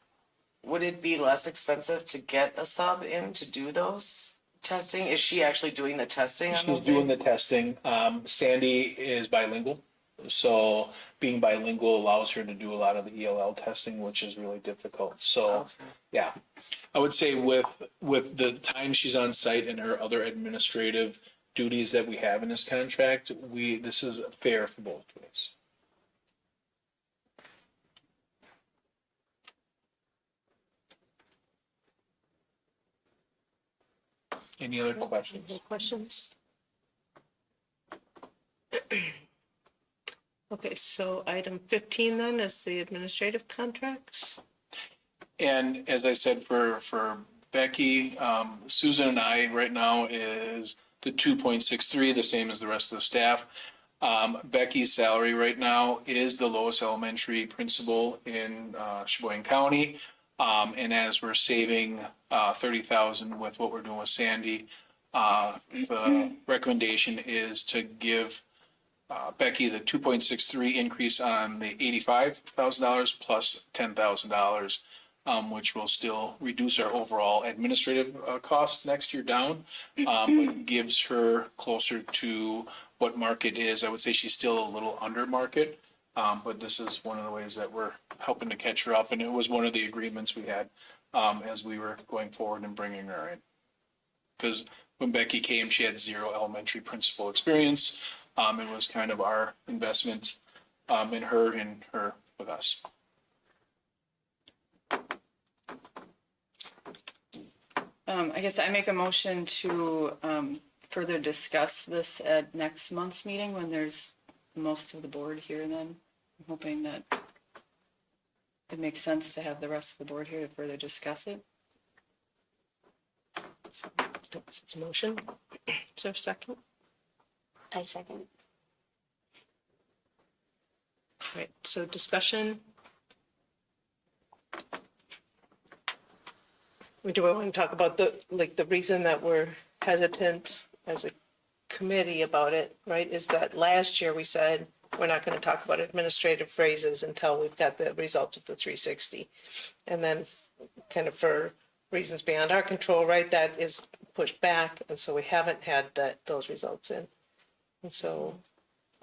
would it be less expensive to get a sub in to do those testing? Is she actually doing the testing on She's those doing days? the testing. Sandy is bilingual. So being bilingual allows her to do a lot of the ELL testing, which is really difficult. So, Okay. yeah, I would say with the time she's on site and her other administrative duties that we have in this contract, this is fair for both ways. Any other questions? Any questions? Okay, so item 15 then is the administrative contracts. And as I said, for Becky, Susan and I right now is the 2.63, the same as the rest of the staff. Becky's salary right now is the lowest elementary principal in Sheboygan County. And as we're saving 30,000 with what we're doing with Sandy, the recommendation is to give Becky the 2.63 increase on the $85,000 plus $10,000, which will still reduce our overall administrative costs next year down, but gives her closer to what market is. I would say she's still a little under market, but this is one of the ways that we're helping to catch her up. And it was one of the agreements we had as we were going forward and bringing her in. Because when Becky came, she had 0 elementary principal experience. It was kind of our investment in her and her with us. I guess I make a motion to further discuss this at next month's meeting when there's most of the board here then. I'm hoping that it makes sense to have the rest of the board here to further discuss it. That's a motion. Is there a second? I second. Right, so discussion. Do we want to talk about the reason that we're hesitant as a committee about it, right? Is that last year we said we're not going to talk about administrative phrases until we've got the results of the 360. And then kind of for reasons beyond our control, right, that is pushed back. And so we haven't had those results in. And so,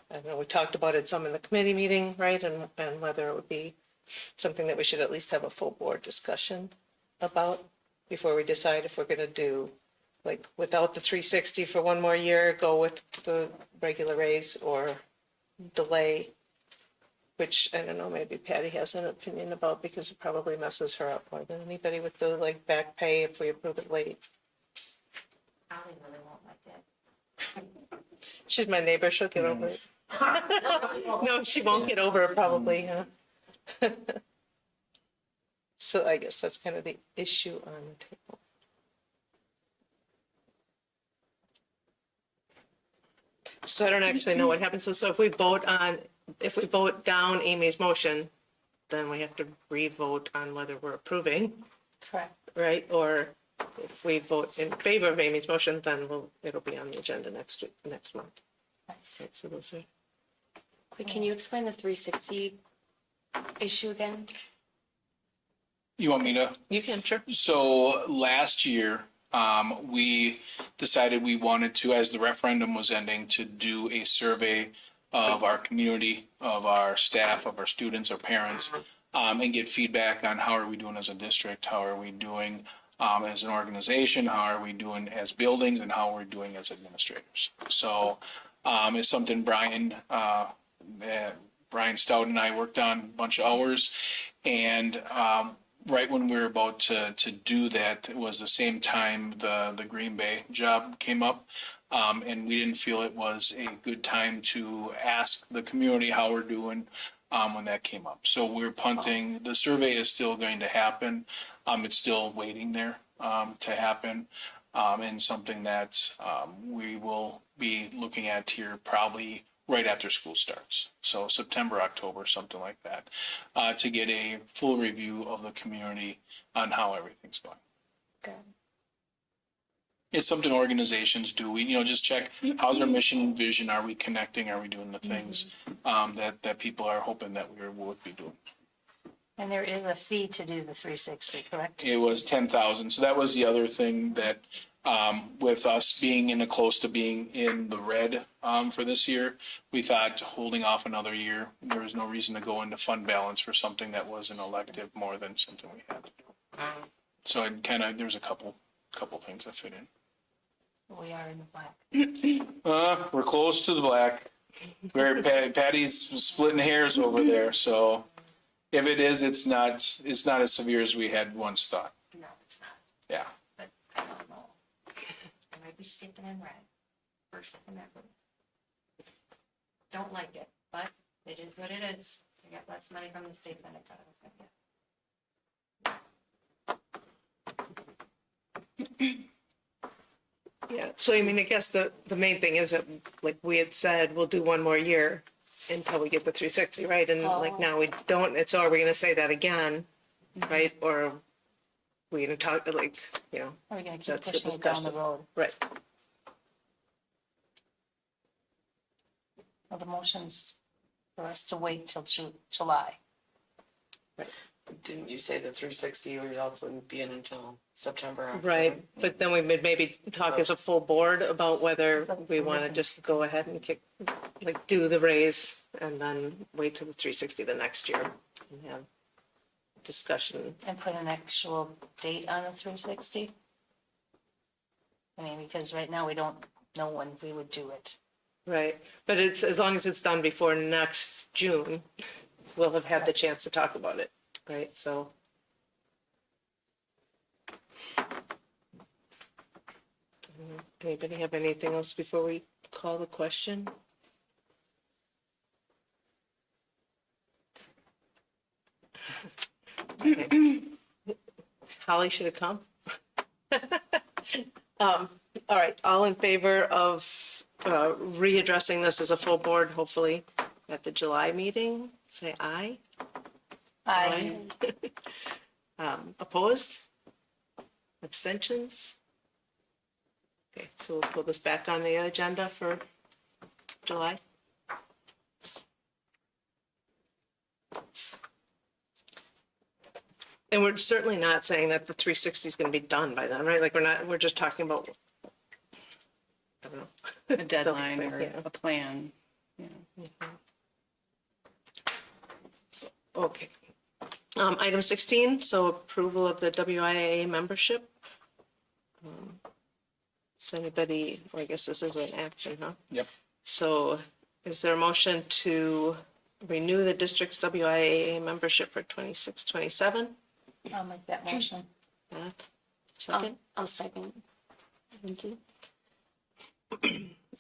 I don't know, we talked about it some in the committee meeting, right? And whether it would be something that we should at least have a full board discussion about before we decide if we're going to do, like, without the 360 for one more year, go with the regular raise or delay, which I don't know, maybe Patty has an opinion about because it probably messes her up more than anybody with the like back pay if we approve it late. I really won't like that. She's my neighbor, she'll get over it. No, she won't get over it probably, huh? So I guess that's kind of the issue on the table. So I don't actually know what happens. So if we vote down Amy's motion, then we have to re-vote on whether we're approving, Correct. right? Or if we vote in favor of Amy's motion, then it'll be on the agenda next month. Right, so those are. Wait, can you explain the 360 issue again? You want me to? You can, sure. So last year, we decided we wanted to, as the referendum was ending, to do a survey of our community, of our staff, of our students, our parents, and get feedback on how are we doing as a district, how are we doing as an organization, how are we doing as buildings, and how are we doing as administrators. So it's something Brian Stout and I worked on a bunch of hours, and right when we were about to do that, it was the same time the Green Bay job came up. And we didn't feel it was a good time to ask the community how we're doing when that came up. So we're punting. The survey is still going to happen. It's still waiting there to happen. And something that we will be looking at here probably right after school starts. So September, October, something like that, to get a full review of the community on how everything's going. Good. It's something organizations do. We, just check, how's our mission and vision? Are we connecting? Are we doing the things that people are hoping that we would be doing? And there is a fee to do the 360, correct? It was 10,000. So that was the other thing that, with us being close to being in the red for this year, we thought holding off another year, there was no reason to go into fund balance for something that was an elective more than something we had to do. So it there's a couple things that fit in. We are in the black. We're close to the black. Patty's splitting hairs over there, so if it is, it's not as severe as we had once thought. No, it's not, Yeah. but I don't know. I might be sticking in red. First thing ever. Don't like it, but it is what it is. I got less money from the state than I thought I was gonna get. Yeah, so I mean, I guess the main thing is that, like we had said, we'll do one more year until we get the 360, right? And like now we don't, so are we gonna say that again, right? Or are we gonna talk, like, Are we gonna keep That's the pushing it down the discussion. road? right? Well, the motion's for us to wait till July. Didn't you say the 360 results wouldn't be in until September? October? Right, but then we would maybe talk as a full board about whether we want to just go ahead and do the raise and then wait till the 360 the next year and have discussion. And put an actual date on the 360? I mean, because right now we don't know when we would do it. Right, but it's, as long as it's done before next June, we'll have had the chance to talk about it, right, so. Anybody have anything else before we call the question? Okay. Holly should have come. All right, all in favor of readdressing this as a full board, hopefully at the July meeting, say aye. Aye. Opposed? Abstentions? Okay, so we'll put this back on the agenda for July. And we're certainly not saying that the 360 is going to be done by then, right? Like, we're just talking about, I don't know. A deadline or Yeah. a plan. Okay. Item 16, so approval of the WIA membership. Does anybody, or I guess this is an action, huh? Yep. So is there a motion to renew the district's WIA membership for 26, 27? I'll make that motion. Second? I'll second. Lindsay?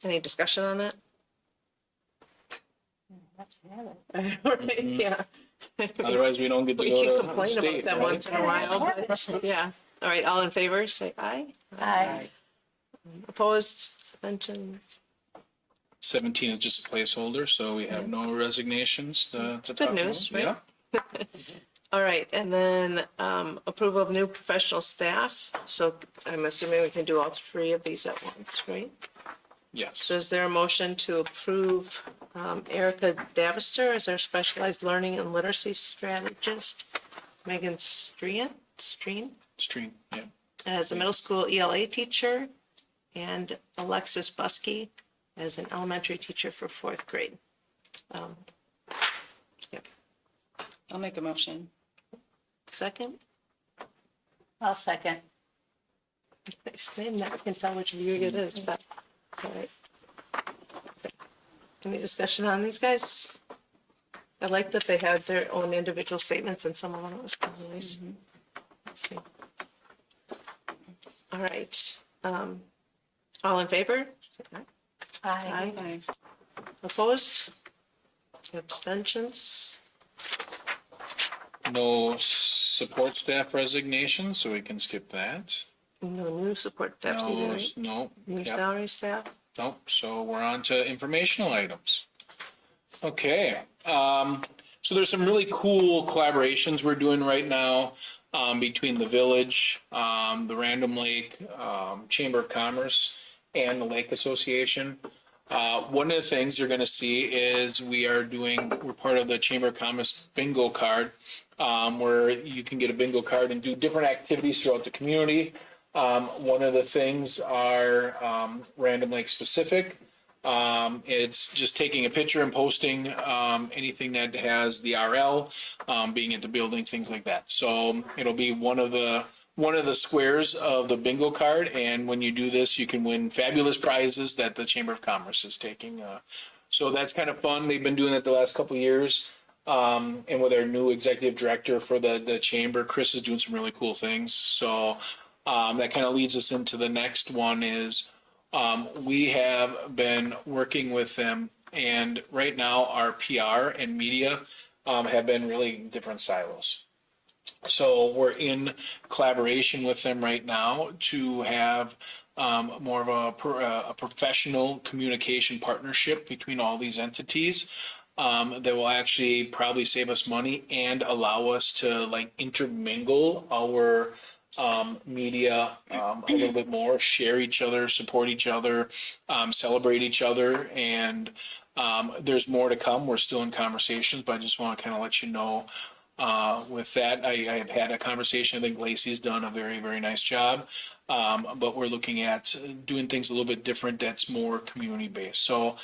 Any discussion on that? Yeah. Otherwise, we don't get to We go can to complain state, about that right? once in a while, but yeah. All right, all in favor, say aye. Aye. Opposed, abstentions? 17 is just a placeholder, so we have no resignations to It's talk good about. news, right? Yeah. All right, and then approval of new professional staff. So I'm assuming we can do all three of these at once, right? Yes. So is there a motion to approve Erica Davister as our specialized learning and literacy strategist? Megan Streen Stream, yeah. as a middle school ELA teacher, and Alexis Buskey as an elementary teacher for fourth grade. Yep. I'll make a motion. Second, I'll second. nice name, never can tell which view it is, but, all right. Any discussion on these guys? I like that they had their own individual statements and some of them was kind of nice. Let's see. All right, all in favor? Aye. Aye. Opposed? Abstentions? No support staff resignations, so we can skip that. No new support staff either, No, right? no, New yep, salary staff? nope, so we're on to informational items. Okay, so there's some really cool collaborations we're doing right now, between the village, the Random Lake, Chamber of Commerce, and the Lake Association. One of the things you're gonna see is we're part of the Chamber of Commerce bingo card, where you can get a bingo card and do different activities throughout the community. One of the things are, Random Lake specific. It's just taking a picture and posting, anything that has the RL, being at the building, things like that. So it'll be one of the squares of the bingo card, and when you do this, you can win fabulous prizes that the Chamber of Commerce is taking. So that's kind of fun. They've been doing it the last couple of years. And with our new executive director for the chamber, Chris is doing some really cool things. So that kind of leads us into the next one is we have been working with them, and right now our PR and media have been really different silos. So we're in collaboration with them right now to have more of a professional communication partnership between all these entities that will actually probably save us money and allow us to like intermingle our media a little bit more, share each other, support each other, celebrate each other, and there's more to come. We're still in conversations, but I just want to kind of let you know. With that, I have had a conversation. I think Lacey's done a very, very nice job. But we're looking at doing things a little bit different that's more community based. So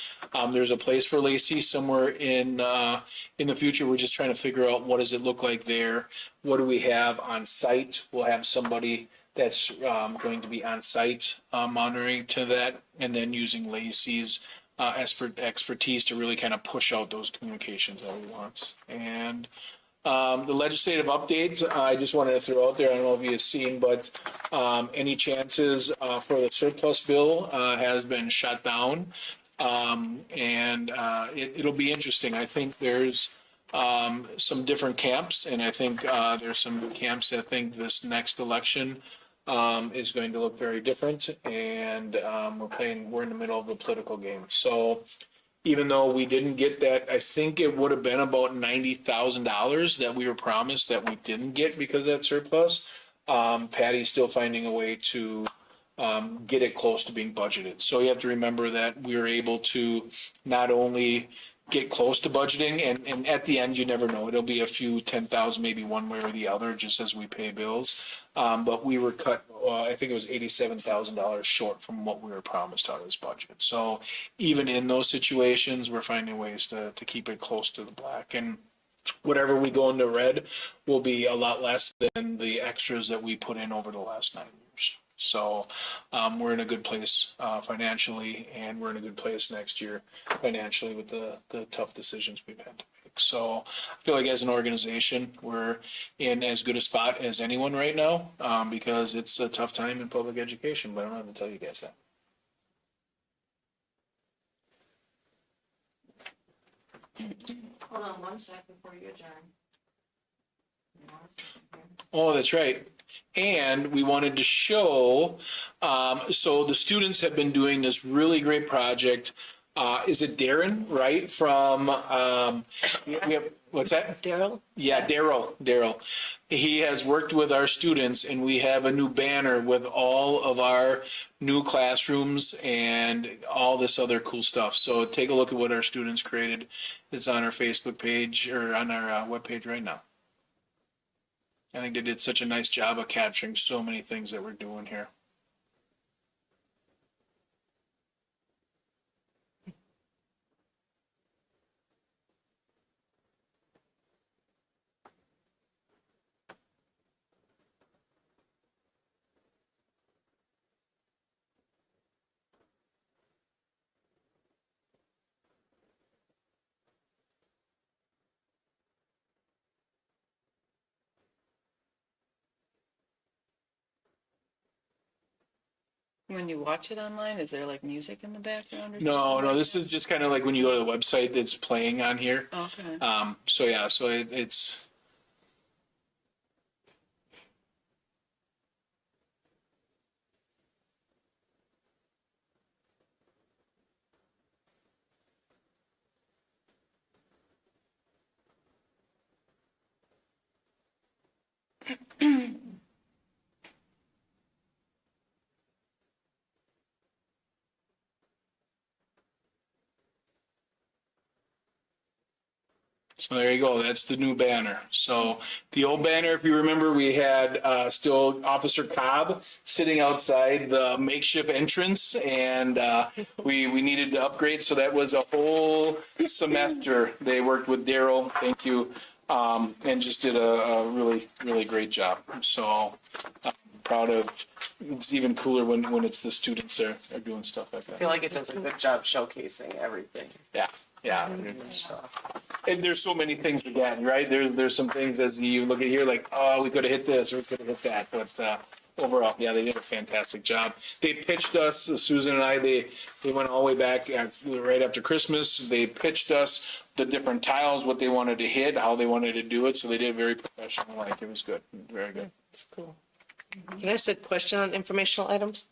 there's a place for Lacey somewhere in the future. We're just trying to figure out what does it look like there. What do we have on site? We'll have somebody that's going to be on site monitoring to that, and then using Lacey's expertise to really kind of push out those communications that we want. And the legislative updates, I just wanted to throw out there, I don't know if you've seen, but any chances for the surplus bill has been shut down. And it'll be interesting. I think there's some different camps, and I think there's some camps that think this next election is going to look very different. And we're in the middle of a political game. So even though we didn't get that, I think it would have been about $90,000 that we were promised that we didn't get because of that surplus. Patty's still finding a way to get it close to being budgeted. So you have to remember that we were able to not only get close to budgeting, and at the end, you never know. It'll be a few 10,000, maybe one way or the other, just as we pay bills. But we were cut, I think it was $87,000 short from what we were promised out of this budget. So even in those situations, we're finding ways to keep it close to the black. And whatever we go into red will be a lot less than the extras that we put in over the last 9 years. So we're in a good place financially, and we're in a good place next year financially with the tough decisions we've had to make. So I feel like as an organization, we're in as good a spot as anyone right now because it's a tough time in public education, but I don't have to tell you guys that. Hold on one sec before you adjourn. Oh, that's right. And we wanted to show, so the students have been doing this really great project. Is it Darren, right? From, we have, what's that? Daryl? Yeah, Daryl. He has worked with our students, and we have a new banner with all of our new classrooms and all this other cool stuff. So take a look at what our students created. It's on our Facebook page or on our webpage right now. I think they did such a nice job of capturing so many things that we're doing here. When you watch it online, is there like music in the background or No, something no, like this is just kind of like when you go to the website that's playing on here. that? Okay. So yeah, so it's. So there you go. That's the new banner. So the old banner, if you remember, we had still Officer Cobb sitting outside the makeshift entrance, and we needed to upgrade. So that was a whole semester. They worked with Daryl. Thank you. And just did a really, really great job. So I'm proud of. It's even cooler when it's the students are doing stuff like I that. feel like it does a good job showcasing everything. Yeah, yeah. And there's so many things again, right? There's some things as you look at here, like, oh, we could have hit this or we could have hit that, but overall, yeah, they did a fantastic job. They pitched us, Susan and I, they went all the way back right after Christmas. They pitched us the different tiles, what they wanted to hit, how they wanted to do it. So they did very professional, like it was good, very good. That's cool. Can I ask a question on informational items?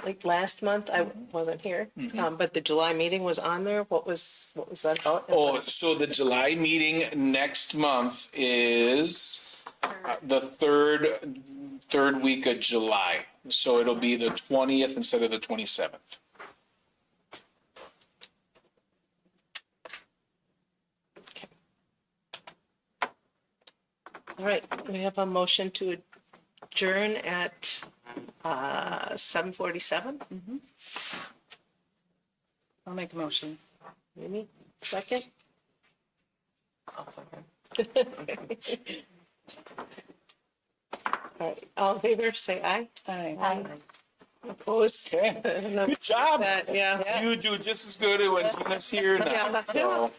Like last month, I wasn't here, but the July meeting was on there. What was that about? Oh, so the July meeting next month is the third week of July. So it'll be the 20th instead of the 27th. All right, we have a motion to adjourn at 7:47. I'll make the motion. Mimi, second? I'll second. All right, all in favor, say aye. Aye. Opposed? Okay, good job. Yeah. You do just as good when Gina's here Yeah, now, so.